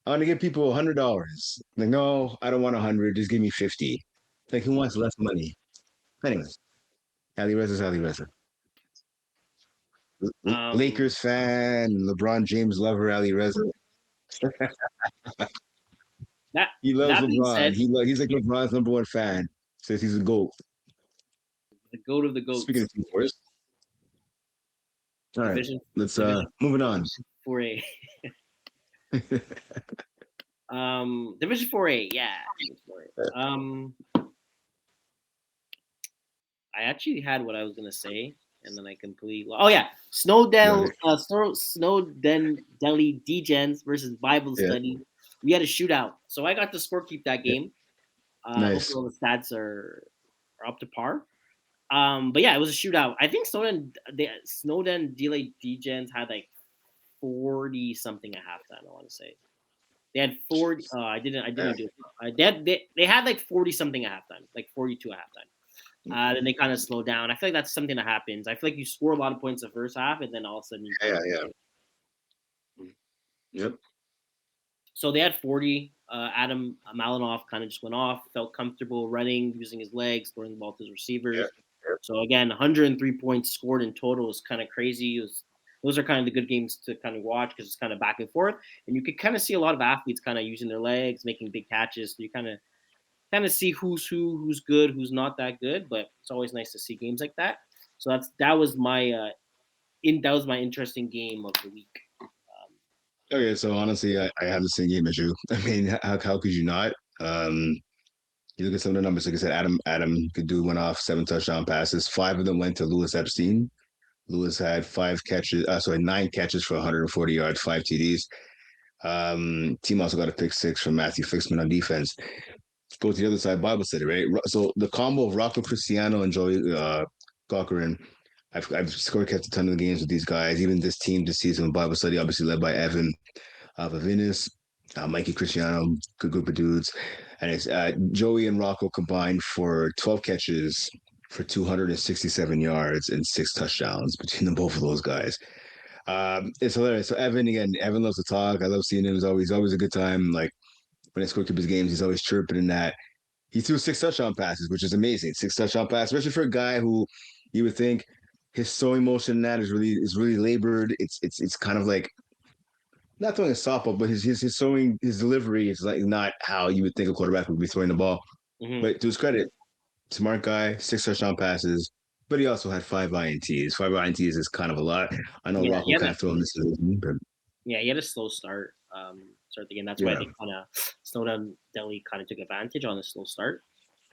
I want to give people $100. Like, no, I don't want 100. Just give me 50. Like, who wants less money? Anyways, Ali Reza's Ali Reza. Lakers fan, LeBron James lover, Ali Reza. He loves LeBron. Said, He's like LeBron's number one fan. Says he's a GOAT. The GOAT of the GOATs. Speaking of team force. All right, let's moving on. 4A. Division 4A, yeah. I actually had what I was gonna say, and then I completely. Oh yeah, Snowden Deli Degens versus Bible Study. We had a shootout, so I got to scorekeep that game. Nice. Hopefully all the stats are up to par. But yeah, it was a shootout. I think Snowden Deli Degens had like 40 something at halftime. I want to say they had 40. I didn't do it. They had like 40 something at halftime, like 42 at halftime. Then they kind of slow down. I feel like that's something that happens. I feel like you score a lot of points the first half, and then all of a sudden you. Yep. So they had 40. Adam Malinoff kind of just went off, felt comfortable running, using his legs, throwing the ball to his receivers. Yep. So again, 103 points scored in total is kind of crazy. Those are kind of the good games to kind of watch because it's kind of back and forth, and you could kind of see a lot of athletes kind of using their legs, making big catches. So you kind of see who's good, who's not that good. But it's always nice to see games like that. So that was my interesting game of the week. Okay, so honestly, I have the same game as you. I mean, how could you not? You look at some of the numbers. Like I said, Adam went off 7 touchdown passes. 5 of them went to Louis Epstein. Louis had 9 catches for 140 yards, 5 TDs. Team also got a pick 6 from Matthew Fixman on defense. Go to the other side, Bible Study, right? So the combo of Rocco Cristiano and Joey Cochran, I've kept a ton of games with these guys. Even this team this season, Bible Study, obviously led by Evan Vavinas, Mikey Cristiano, good group of dudes. And it's Joey and Rocco combined for 12 catches for 267 yards and 6 touchdowns between both of those guys. It's hilarious. So Evan again, Evan loves to talk. I love seeing him. He's always a good time. Like when I score up his games, he's always chirping and that. He threw 6 touchdown passes, which is amazing. 6 touchdown passes, especially for a guy who you would think his throwing motion in that is really labored. It's kind of like not throwing a softball, but his throwing his delivery is like not how you would think a quarterback would be throwing the ball. Hmm. But to his credit, smart guy, 6 touchdown passes, but he also had 5 INTs. 5 INTs is kind of a lot. I know Yeah, Rocco can't throw him this season, but he had a slow start. Start the game. That's why yeah, they kind of Snowden Delhi kind of took advantage on the slow start.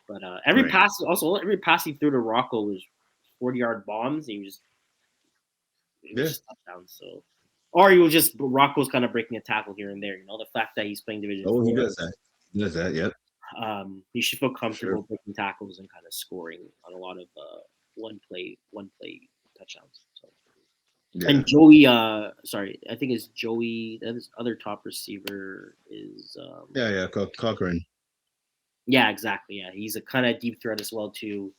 But every right. pass, also every pass he threw to Rocco was 40-yard bombs. It was Yeah. just touchdowns. So, or he was just Rocco's kind of breaking a tackle here and there. You know, the fact that he's playing Division Oh, he Four, does that. He does that. Yep. he should feel For sure. comfortable breaking tackles and kind of scoring on a lot of one play touchdowns. So. Yeah. And Joey, sorry, I think it's Joey. That his other top receiver is, Yeah. Yeah. Cochran. yeah, exactly. Yeah, he's a kind of deep threat as well too.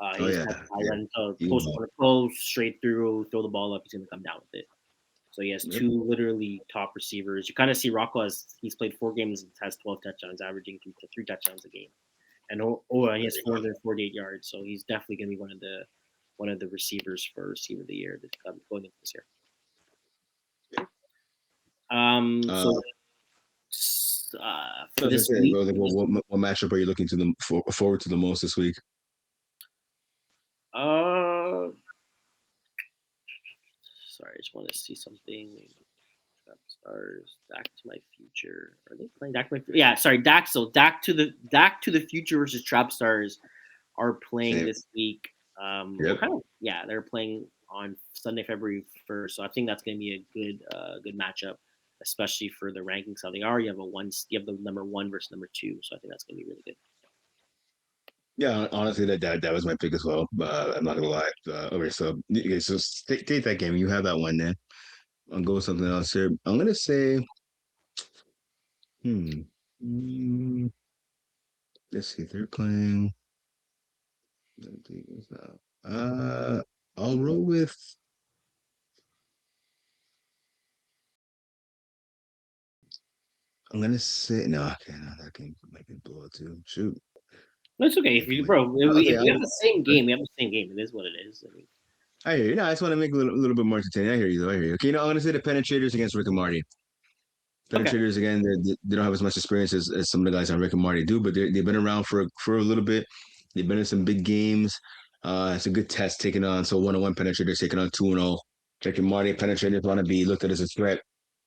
Oh He's got yeah. high Yeah. run to He post was, corner post, straight through, throw the ball up. He's gonna come down with it. So he has yep. two literally top receivers. You kind of see Rocco as he's played 4 games and has 12 touchdowns, averaging three touchdowns a game. And and he There has you go. 448 yards. So he's definitely gonna be one of the receivers for receiver of the year going into this year. Yeah. So Uh, I for was gonna this say, week, well, like, what matchup are you looking to forward to the most this week? uh, sorry, I just want to see something. Trap Stars, Dak to my future. Are they playing Dak to my future? Yeah, sorry, Dak. So Dak to the future versus Trap Stars are playing Same. this week. Well, Yep. kind of, yeah, they're playing on Sunday, February 1st. So I think that's going to be a good matchup, especially for the rankings. How they are. You have the number one versus number two. So I think that's going to be really good. Yeah. Honestly, that was my pick as well. I'm not gonna lie. Okay, so okay, so take that game. You have that one then. I'll go with something else here. I'm gonna say, hmm. Mm, let's see. They're playing. Uh, I'll roll with. I'm gonna say no. Okay, no, that game might be blowout too. Shoot, No, it's okay I if think it you, might. bro. If I'll we, say if we have I'll, the same game, we have the same game. It is what it is. I mean, I hear you. No, I just want to make it a little bit more entertaining. I hear you though. I hear you. Okay, I'm gonna say the penetrators against Rick and Marty. okay. Penetrators again. They don't have as much experience as some of the guys on Rick and Marty do, but they've been around for a little bit. They've been in some big games. It's a good test taking on 1-on-1 penetrators taking on 2-0. Rick and Marty penetrators want to be looked at as a threat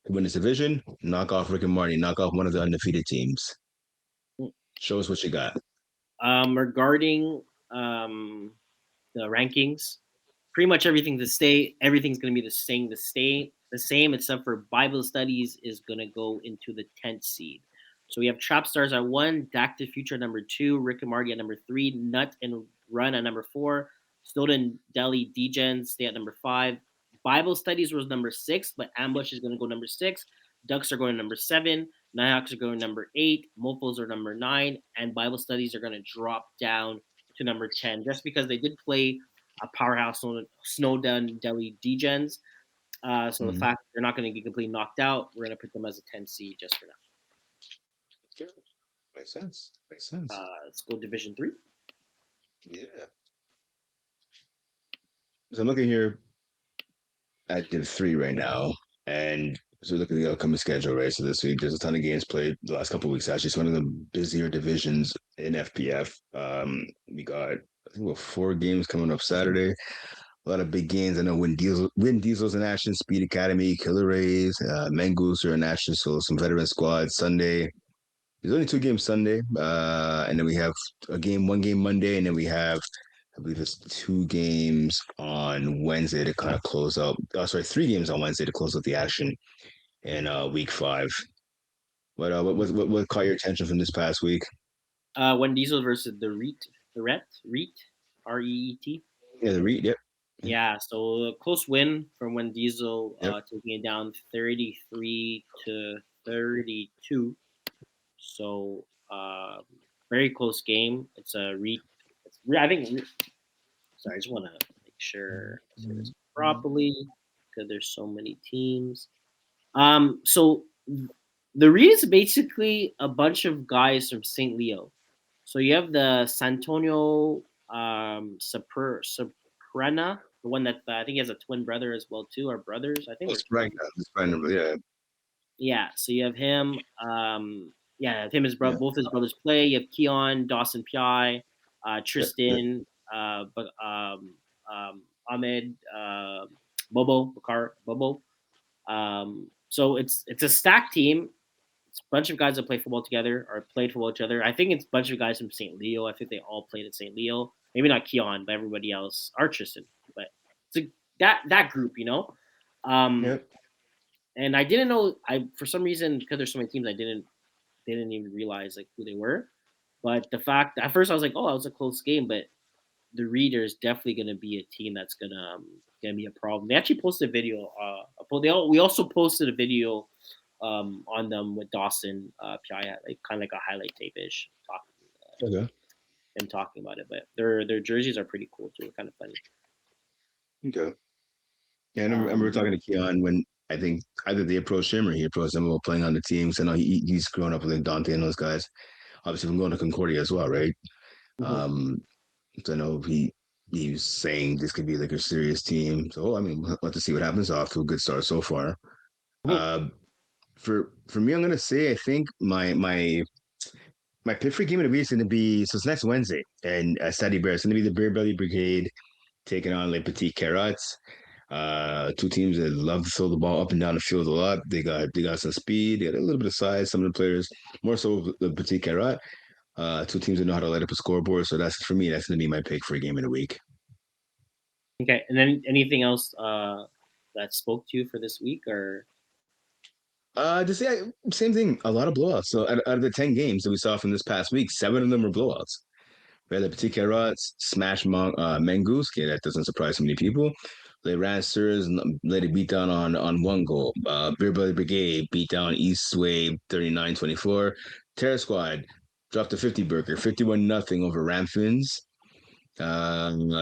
to win this division. Knock off Rick and Marty. Knock off one of the undefeated teams. Show us what you got. Regarding um, the rankings, pretty much everything to stay. Everything's going to be the same, except for Bible studies is going to go into the 10th seed. So we have Trap Stars at 1, Dak to Future at number 2, Rick and Marty at number 3, Nut and Run at number 4, Snowden Delhi Degens stay at number 5. Bible studies was number 6, but Ambush is going to go number 6. Ducks are going to number 7. Nighthawks are going number 8. Mofos are number 9, and Bible studies are going to drop down to number 10, just because they did play a powerhouse Snowden Delhi Degens. So the Mm-hmm. fact they're not going to get completely knocked out, we're going to put them as a 10 seed just for now. Makes sense. Makes sense. Let's go Division 3. Yeah. So I'm looking here at Div 3 right now, and so look at the upcoming schedule, right? So this week there's a ton of games played the last couple of weeks. Actually, it's one of the busier divisions in FPF. We got I think we have 4 games coming up Saturday. A lot of big games. I know Win Diesel's in action, Speed Academy, Killer Rays, Mangoose are in action, so some veteran squads. Sunday, there's only 2 games Sunday, and then we have one game Monday, and then we have, I believe it's 2 games on Wednesday to kind of close out. Oh, sorry, 3 games on Wednesday to close out the action in week 5. What caught your attention from this past week? When Diesel versus the Reet, Reet. Yeah, the read. Yep. Yeah, so a close win from when Diesel Yep. taking it down 33-32. So very close game. It's a Reet. I think. Sorry, I just want to make sure I say this properly because there's so many teams. So the Reed is basically a bunch of guys from St. Leo. So you have the Santonio Soprana, the one that I think he has a twin brother as well too, or brothers. I think Oh, they're Spragna. twins. Spragna, yeah. Yeah, so you have him. Yeah, him his Yeah. both his brothers play. You have Keon, Dawson Piai, Yep. Yep. Tristan, Ahmed, Bobo, Bakar, Bobo. So it's a stacked team. It's a bunch of guys that play football together or played football with each other. I think it's a bunch of guys from St. Leo. I think they all played at St. Leo. Maybe not Keon, but everybody else, or Tristan. But it's that group, you know. Um, Yep. and I didn't know. I for some reason because there's so many teams, I didn't even realize like who they were. But the fact at first I was like, oh, it was a close game, but the Reader is definitely going to be a team that's gonna be a problem. They actually posted a video. We also posted a video on them with Dawson Piai, like kind of like a highlight tape ish, talking Okay. him talking about it. But their jerseys are pretty cool too, kind of funny. Okay. Yeah, I remember Um, talking to Keon when I think either they approached him or he approached them about playing on the teams. I know he's grown up with like Dante and those guys. Obviously, from going to Concordia as well, right? mhm, Um, so I know he was saying this could be like a serious team. So I mean, we'll have to see what happens. Off to a good start so far. mhm. Uh, for me, I'm gonna say I think my pick for game of the week is gonna be so it's next Wednesday and Stady Bear. It's gonna be the Beer Belly Brigade taking on Les Petits Carrots. Two teams that love to throw the ball up and down the field a lot. They got some speed, they got a little bit of size. Some of the players, more so the Petit Carrot. Two teams that know how to light up a scoreboard. So that's for me. That's going to be my pick for a game of the week. Okay, and then anything else that spoke to you for this week or? Just yeah, same thing. A lot of blowouts. So out of the 10 games that we saw from this past week, 7 of them were blowouts. Right, the Petit Carrots smash Mengus. Okay, that doesn't surprise so many people. Les Rancers let it beat down on 1 goal. Beer Belly Brigade beat down Eastway 39-24. Terror Squad dropped a 50 burger, 51-0 over Ramfins.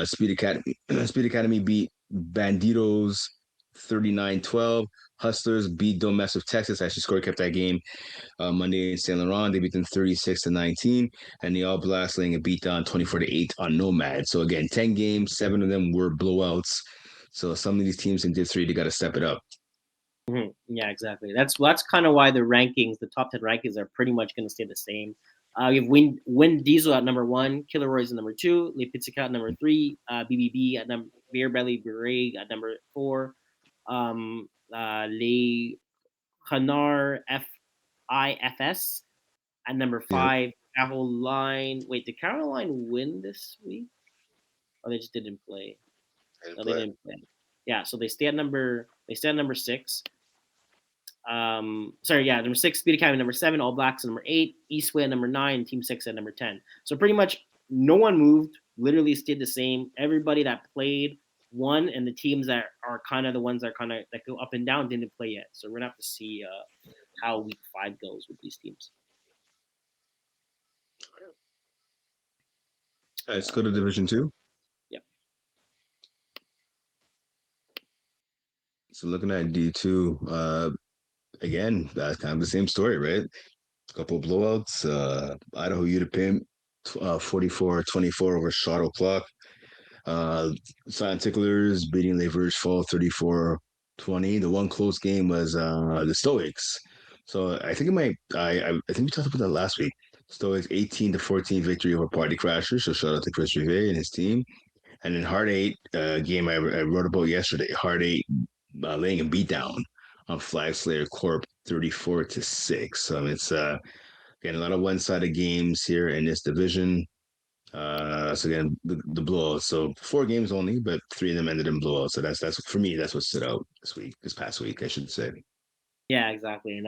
Speed Academy Speed Academy beat Banditos 39-12. Hustlers beat Don't Mess with Texas. Actually, score kept that game Monday in Saint Laurent. They beat them 36-19, and the All Blacks laying a beat down 24-8 on Nomad. So again, 10 games, 7 of them were blowouts. So some of these teams in Div 3, they got to step it up. Mhm. Yeah, exactly. That's kind of why the rankings, the top 10 rankings, are pretty much going to stay the same. You have Win Diesel at number one, Killer Roy's at number two, Le Pizzicat at number three, BBB at number Beer Belly Beret at number four, Le Canard FIFS at number Yeah, five. Caroline. Wait, did Caroline win this week? Or they just didn't play? and No, they play. didn't play. Yeah, so they stay at number six. Sorry, yeah, number six, Speed Academy, number seven, All Blacks at number eight, Eastway at number nine, Team Six at number 10. So pretty much no one moved, literally stayed the same. Everybody that played won, and the teams that are kind of the ones that kind of that go up and down didn't play yet. So we're gonna have to see how week five goes with these teams. All right, let's go to Division 2. Yeah. So looking at D2, again, that's kind of the same story, right? A couple of blowouts. Idaho Utah 44-24 over Shot O'Clock. Silent Ticklers beating Le Verge Fall 34-20. The one close game was the Stoics. So I think it might I think we talked about that last week. Stoics 18-14 victory over Party Crashers. So shout out to Chris Rivet and his team. And then Hard Eight game I wrote about yesterday. Hard Eight laying a beatdown on Flag Slayer Corp 34-6. So it's again a lot of one-sided games here in this division. So again, the blowouts. So 4 games only, but 3 of them ended in blowouts. So that's for me. That's what stood out this past week, I should say. Yeah, exactly. And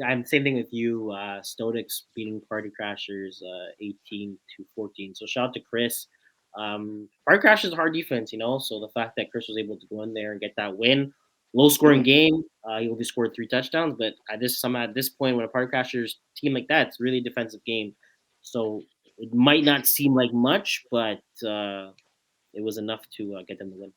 I'm same thing with you. Stodix beating Party Crashers 18-14. So shout out to Chris. Party Crashers is a hard defense, you know. So the fact that Chris was able to go in there and get that win, low scoring game. He only scored 3 touchdowns, but at this point, when a Party Crashers team like that, it's really a defensive game. So it might not seem like much, but it was enough to get them the win.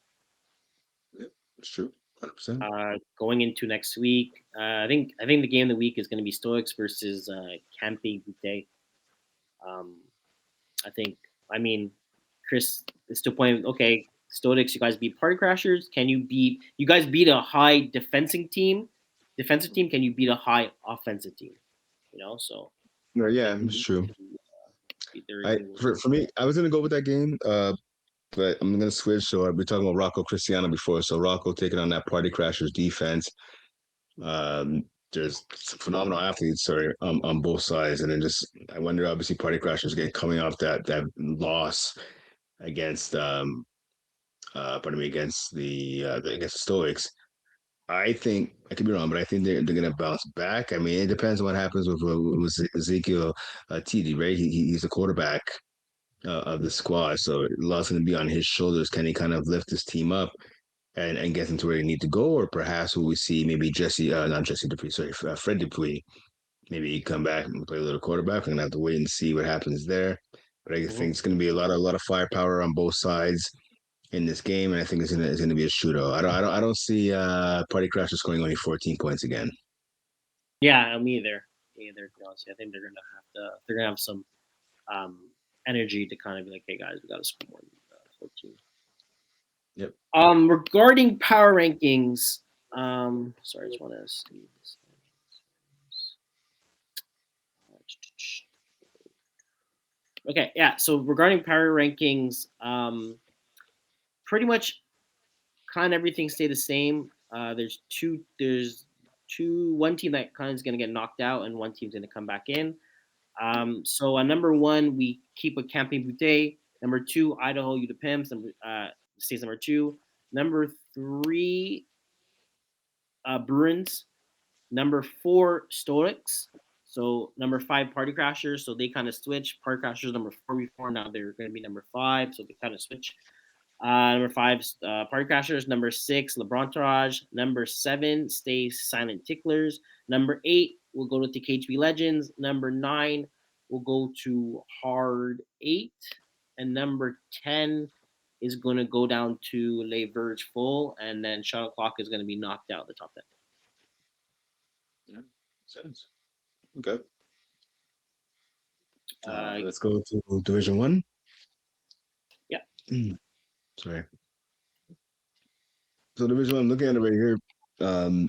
Yeah, it's true. 100%. Going into next week. I think the game of the week is going to be Stoics versus Campe Butte. Um, I think. I mean, Chris is to point. Okay, Stoics, you guys beat Party Crashers. Can you beat? You guys beat a high defensive team. Defensive team. Can you beat a high offensive team? So No, I yeah, think it's true. there I we will for me, I was gonna go with that game, but I'm gonna switch. So we're talking about Rocco Cristiano before. So Rocco taking on that Party Crashers defense. Um, there's some phenomenal athletes, sorry, on both sides, and then just I wonder, obviously, Party Crashers get coming off that loss against pardon me, against the Stoics. I think I could be wrong, but I think they're gonna bounce back. I mean, it depends on what happens with Ezekiel TD, right? He's the quarterback of the squad, so a lot's gonna be on his shoulders. Can he kind of lift this team up and get them to where they need to go, or perhaps will we see maybe not Jesse Dupree, sorry, Fred Dupree, maybe he come back and play a little quarterback. We're gonna have to wait and see what happens there. But I see. think it's gonna be a lot of firepower on both sides in this game, and I think it's gonna be a shootout. I don't see Party Crasher scoring only 14 points again. Yeah, me either. Me either. To be honest, I think they're gonna have some energy to kind of be like, hey guys, we got to score more than 14. Yep. Regarding power rankings, sorry, I just want to see this. Okay, yeah. So regarding power rankings, pretty much kind of everything stay the same. One team that kind of is going to get knocked out, and one team's going to come back in. So on number one, we keep with Camping Butte. Number two, Idaho U Pimps. Stays number two. Number three, Bruins. Number four, Stoics. So number five, Party Crashers. So they kind of switch. Party Crashers number four before. Now they're going to be number five. So they kind of switch. Number five, Party Crashers. Number six, LeBron Taraj. Number seven, stays Silent Ticklers. Number eight, we'll go to the KHB Legends. Number nine, we'll go to Hard Eight. And number 10 is going to go down to Le Verge Full. And then Shot O'Clock is going to be knocked out the top 10. Yeah. Sense. Okay. Uh, Let's go to Division One. yeah. Sorry. So Division One, I'm looking at it right here. Um,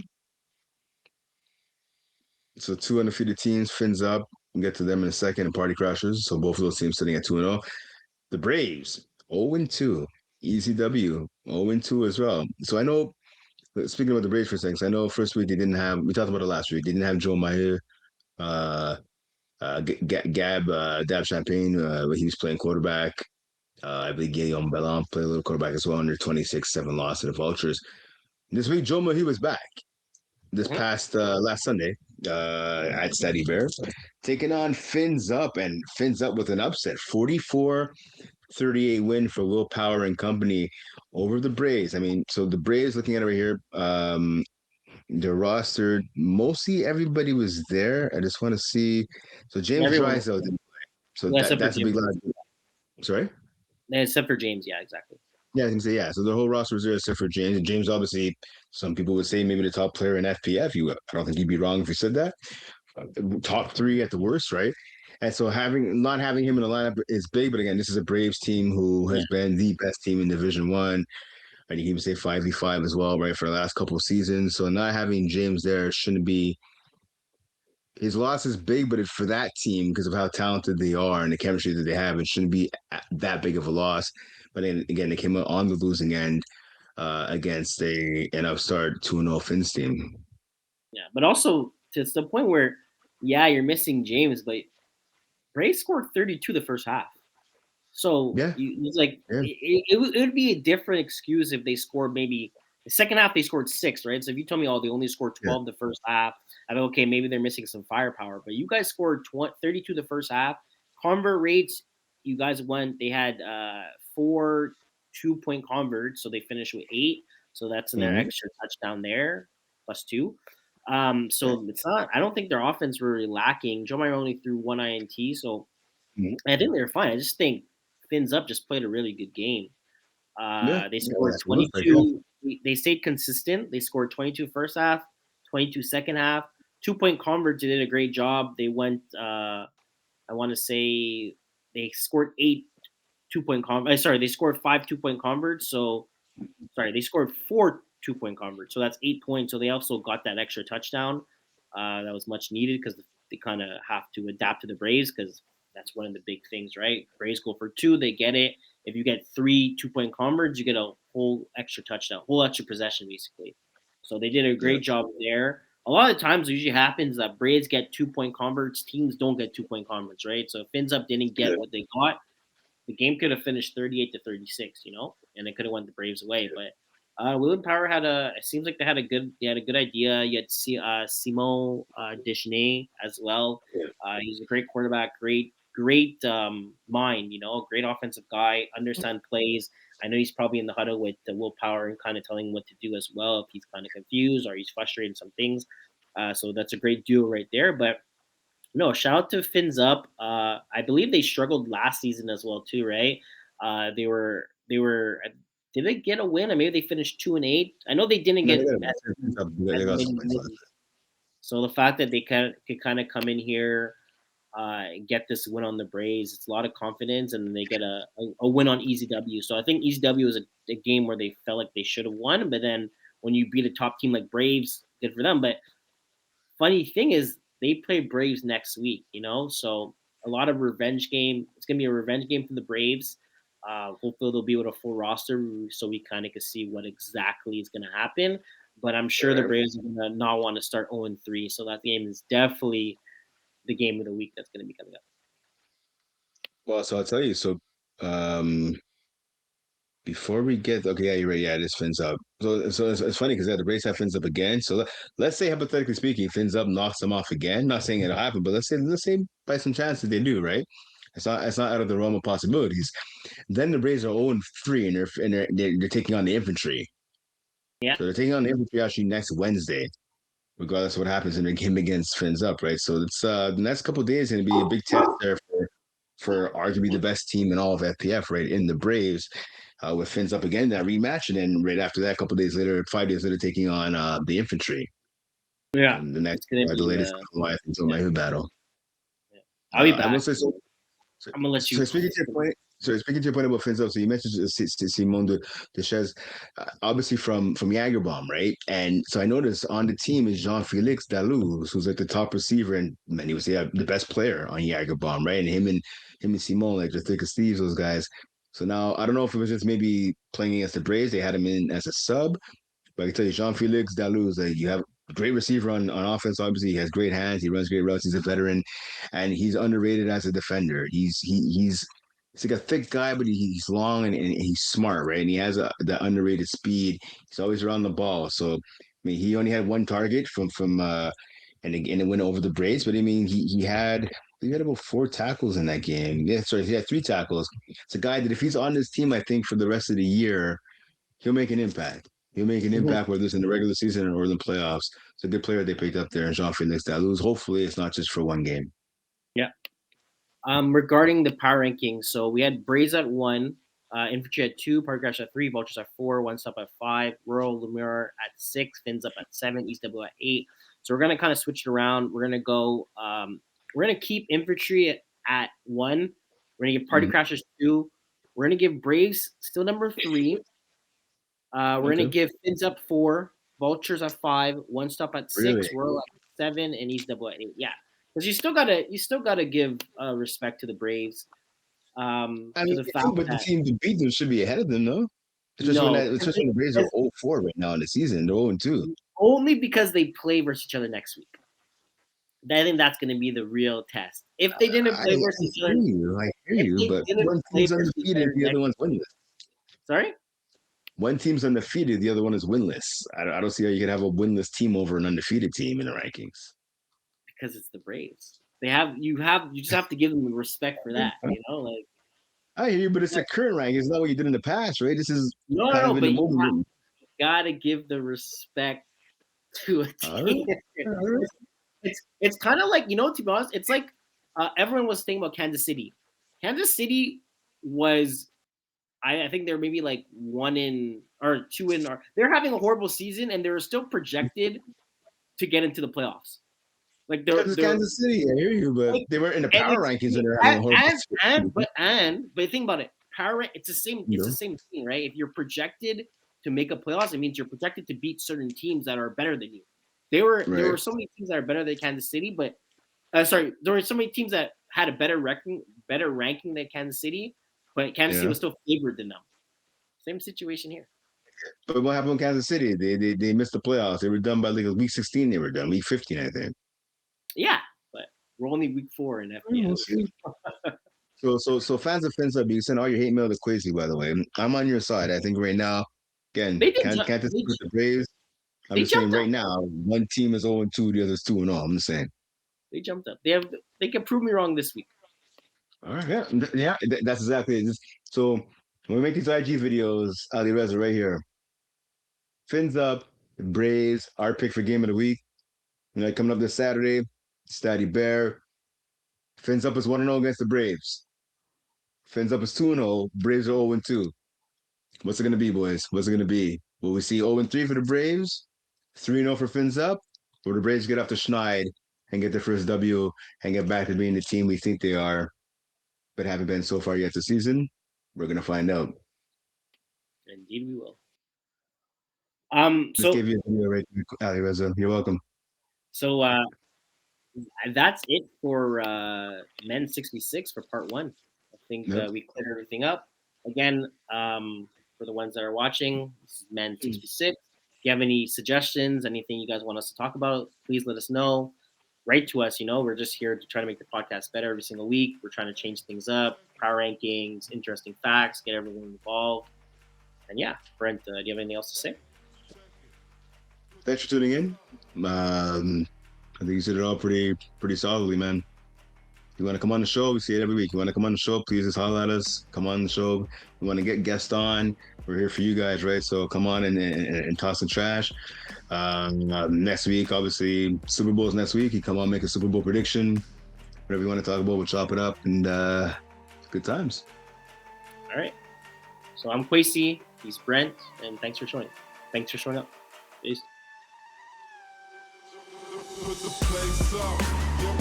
so two undefeated teams, Fins up. We'll get to them in a second, and Party Crashers. So both of those teams sitting at 2-0. The Braves, 0-2. Easy W, 0-2 as well. So I know, speaking about the Braves for a second, so I know first week they didn't have, we talked about it last week, they didn't have Joe Maher, Dab Champagne, he was playing quarterback. I believe Guillaume Bellon played a little quarterback as well under 26, 7 loss to the Vultures. This week, Joe Maher was back this Mhm. past last Sunday at Steady Bear, taking on Fins Up, and Fins Up with an upset, 44-38 win for Will Power and company over the Braves. I mean, so the Braves, looking at it right here, the roster, mostly everybody was there. I just want to see. So James Everyone, Drysdale didn't play. So yeah, except for that's a big Jim. lot. Sorry? Except for James, yeah, exactly. Yeah, I can say yeah. So the whole roster was there except for James. And James, obviously, some people would say maybe the top player in FPF. I don't think you'd be wrong if you said that. Top three at the worst, right? And so not having him in the lineup is big. But again, this is a Braves team who Yeah. has been the best team in Division One. And you can even say 5v5 as well, right, for the last couple of seasons. So not having James there shouldn't be his loss is big, but for that team, because of how talented they are and the chemistry that they have, it shouldn't be that big of a loss. But then again, they came out on the losing end against an upstart 2-0 Fins team. Yeah, but also to the point where, yeah, you're missing James, but Bray scored 32 the first half. So Yeah, it's like yeah, it would be a different excuse if they scored maybe the second half they scored 6, right? So if you told me, oh, they only scored yeah. 12 the first half, I'm like, okay, maybe they're missing some firepower. But you guys scored 32 the first half. Convert rates, you guys went. They had 4 2-point converts, so they finished with 8. So that's an Mm-hmm. extra touchdown there, +2. Yeah. So it's not. I don't think their offense were really lacking. Joe Meyer only threw one INT, so Mm-hmm. I think they're fine. I just think Fins Up just played a really good game. Yeah, They yeah, scored that's what it looks like. Yeah. 22. they stayed consistent. They scored 22 first half, 22 second half. 2-point converts, they did a great job. They went, I want to say, they scored 8 2-point converts. Sorry, they scored 5 2-point converts. So, sorry, they scored 4 2-point converts. So that's 8 points. So they also got that extra touchdown. That was much needed because they kind of have to adapt to the Braves because that's one of the big things, right? Braves go for 2, they get it. If you get 3 2-point converts, you get a whole extra touchdown, whole extra possession, basically. So they did a Yeah. great job there. A lot of times, it usually happens that Braves get 2-point converts, teams don't get 2-point converts, right? So if Fins Up didn't Yeah. get what they got, the game could have finished 38-36, and it could have went the Braves away. But William Power it seems like they had a good idea. You had Simon Deschenais as well. He's a great quarterback, great mind, great offensive guy, understand plays. I know he's probably in the huddle with the Will Power and kind of telling him what to do as well if he's kind of confused or he's frustrated in some things. So that's a great duo right there. But no, shout out to Fins Up. I believe they struggled last season as well too, right? They were. Did they get a win? Or maybe they finished 2-8. I know they didn't No, get they as got many some points. wins. So the fact that they could kind of come in here, and get this win on the Braves, it's a lot of confidence, and they get a win on EZW. So I think EZW was a game where they felt like they should have won, but then when you beat a top team like Braves, good for them. But funny thing is they play Braves next week, so a lot of revenge game. It's gonna be a revenge game for the Braves. Hopefully they'll be with a full roster so we kind of can see what exactly is gonna happen. But I'm sure the Braves are gonna not want to start 0-3, so that game is definitely the game of the week that's gonna be coming up. Well, so I'll tell you. So, um, before we get okay, yeah, you're right. Yeah, this fins up. So it's funny because the Braves have fins up again. So let's say hypothetically speaking, fins up knocks them off again. Not saying it'll happen, but let's say by some chances they do, right? It's not out of the realm of possibilities. Then the Braves are 0-3 and they're taking on the infantry. Yeah, So they're taking on the infantry actually next Wednesday, regardless of what happens in the game against fins up, right? So it's the next couple of days going to be a big test there for arguably the best team in all of FPF, right? In the Braves, with Fins up again, that rematch. And then right after that, a couple days later, 5 days later, taking on the infantry. yeah, And the next, it's gonna the be latest life until yeah, my battle. yeah. I'll be I will back. say so. So, I'm gonna let so you. speaking to your point, speaking to your point about Finzel, so you mentioned Simon de Chez, obviously from Jagerbomb, right? And so I noticed on the team is Jean-Felix Dallouz, who's like the top receiver and many would say the best player on Jagerbomb, right? And him and Simon, like the thick as thieves, those guys. So now I don't know if it was just maybe playing against the Braves, they had him in as a sub, but I can tell you, Jean-Felix Dallouz, you have a great receiver on offense. Obviously, he has great hands. He runs great routes. He's a veteran, and he's underrated as a defender. He's like a thick guy, but he's long and he's smart, right? And he has that underrated speed. He's always around the ball. So, I mean, he only had one target and it went over the Braves. But I mean, he had about 4 tackles in that game. Yeah, sorry, he had 3 tackles. It's a guy that if he's on this team, I think for the rest of the year he'll make an impact. He'll make an Mhm. impact whether it's in the regular season or in the playoffs. It's a good player they picked up there in Jean-Felix Dallouz. Hopefully, it's not just for one game. Yeah. Regarding the power rankings, so we had Braves at 1, Infantry at 2, Park Crash at 3, Vultures at 4, One Stop at 5, Rural Lumiere at 6, Fins Up at 7, East W at 8. So we're gonna kind of switch it around. We're gonna go. We're gonna keep Infantry at 1. We're gonna give Party Mhm. Crashers 2. We're gonna give Braves still number 3. We're gonna Okay. give Fins Up 4, Vultures at 5, One Stop at Really? 6, Rural at 7, and East W at 8. Yeah, because you still gotta give respect to the Braves. I To mean, the you fact do, but the that team to beat them should be ahead of them, though. no, Especially when the Braves are 0-4 right now in the season. They're 0-2. only because they play versus each other next week. I think that's going to be the real test. If they didn't I play versus hear each other, you. I hear if you. they But didn't one play team's versus each undefeated, other the other next, one's winless. sorry, One team's undefeated, the other one is winless. I don't see how you could have a winless team over an undefeated team in the rankings. because it's the Braves. You just have to give them the respect for that. Like I hear you, but it's a current rank. It's not what you did in the past, right? This is no, no, kind no. of in the But moment. gotta give the respect to a All right. team. All right. It's kind of like to be honest, it's like everyone was thinking about Kansas City. Kansas City was I think they're maybe like 1 or 2 or they're having a horrible season and they're still projected to get into the playoffs. Like Because it's they're Kansas City, I hear you, but like, they were in the and power it's rankings and they're having a horrible season. but think about it. It's You the know? same thing, right? If you're projected to make a playoffs, it means you're projected to beat certain teams that are better than you. There Right. were so many teams that are better than Kansas City, but sorry, there were so many teams that had a better ranking than Kansas City, but Kansas City Yeah. was still favored than them. Same situation here. But what happened in Kansas City? They missed the playoffs. They were done by like week 16. They were done. Week 15, I think. Yeah, but we're only week 4 in We'll FPF. see. So fans of Fins Up, you send all your hate mail to Quaysie, by the way. I'm on your side. I think right now, again, They did can't disagree with the Braves. I'm they just saying jumped up. right now, one team is 0-2, the other's 2-0. I'm just saying. They jumped up. They can prove me wrong this week. All right, yeah, that's exactly it. So when we make these IG videos, Ali Reza right here. Fins Up, the Braves, our pick for game of the week. Coming up this Saturday, Statty Bear. Fins Up is 1-0 against the Braves. Fins Up is 2-0. Braves are 0-2. What's it going to be, boys? What's it going to be? Will we see 0-3 for the Braves? 3-0 for Fins Up? Or the Braves get off the schneid and get their first W and get back to being the team we think they are, but haven't been so far yet this season? We're going to find out. Indeed, we will. Just So gave you a video right there, Ali Reza. You're welcome. so that's it for Men 66 for part 1. I think Yep. we cleared everything up. Again, for the ones that are watching, this is Men 66. If you have any suggestions, anything you guys want us to talk about, please let us know. Write to us. We're just here to try to make the podcast better every single week. We're trying to change things up, power rankings, interesting facts, get everyone involved. And yeah, Brent, do you have anything else to say? Thanks for tuning in. I think you said it all pretty solidly, man. You want to come on the show? We see it every week. You want to come on the show? Please just holler at us. Come on the show. You want to get guests on? We're here for you guys, right? So come on and toss some trash. Next week, obviously, Super Bowl's next week. You come on, make a Super Bowl prediction. Whatever you want to talk about, we'll chop it up, and good times. All right. So I'm Quaysie. He's Brent, and thanks for showing up. Peace. Put the place up.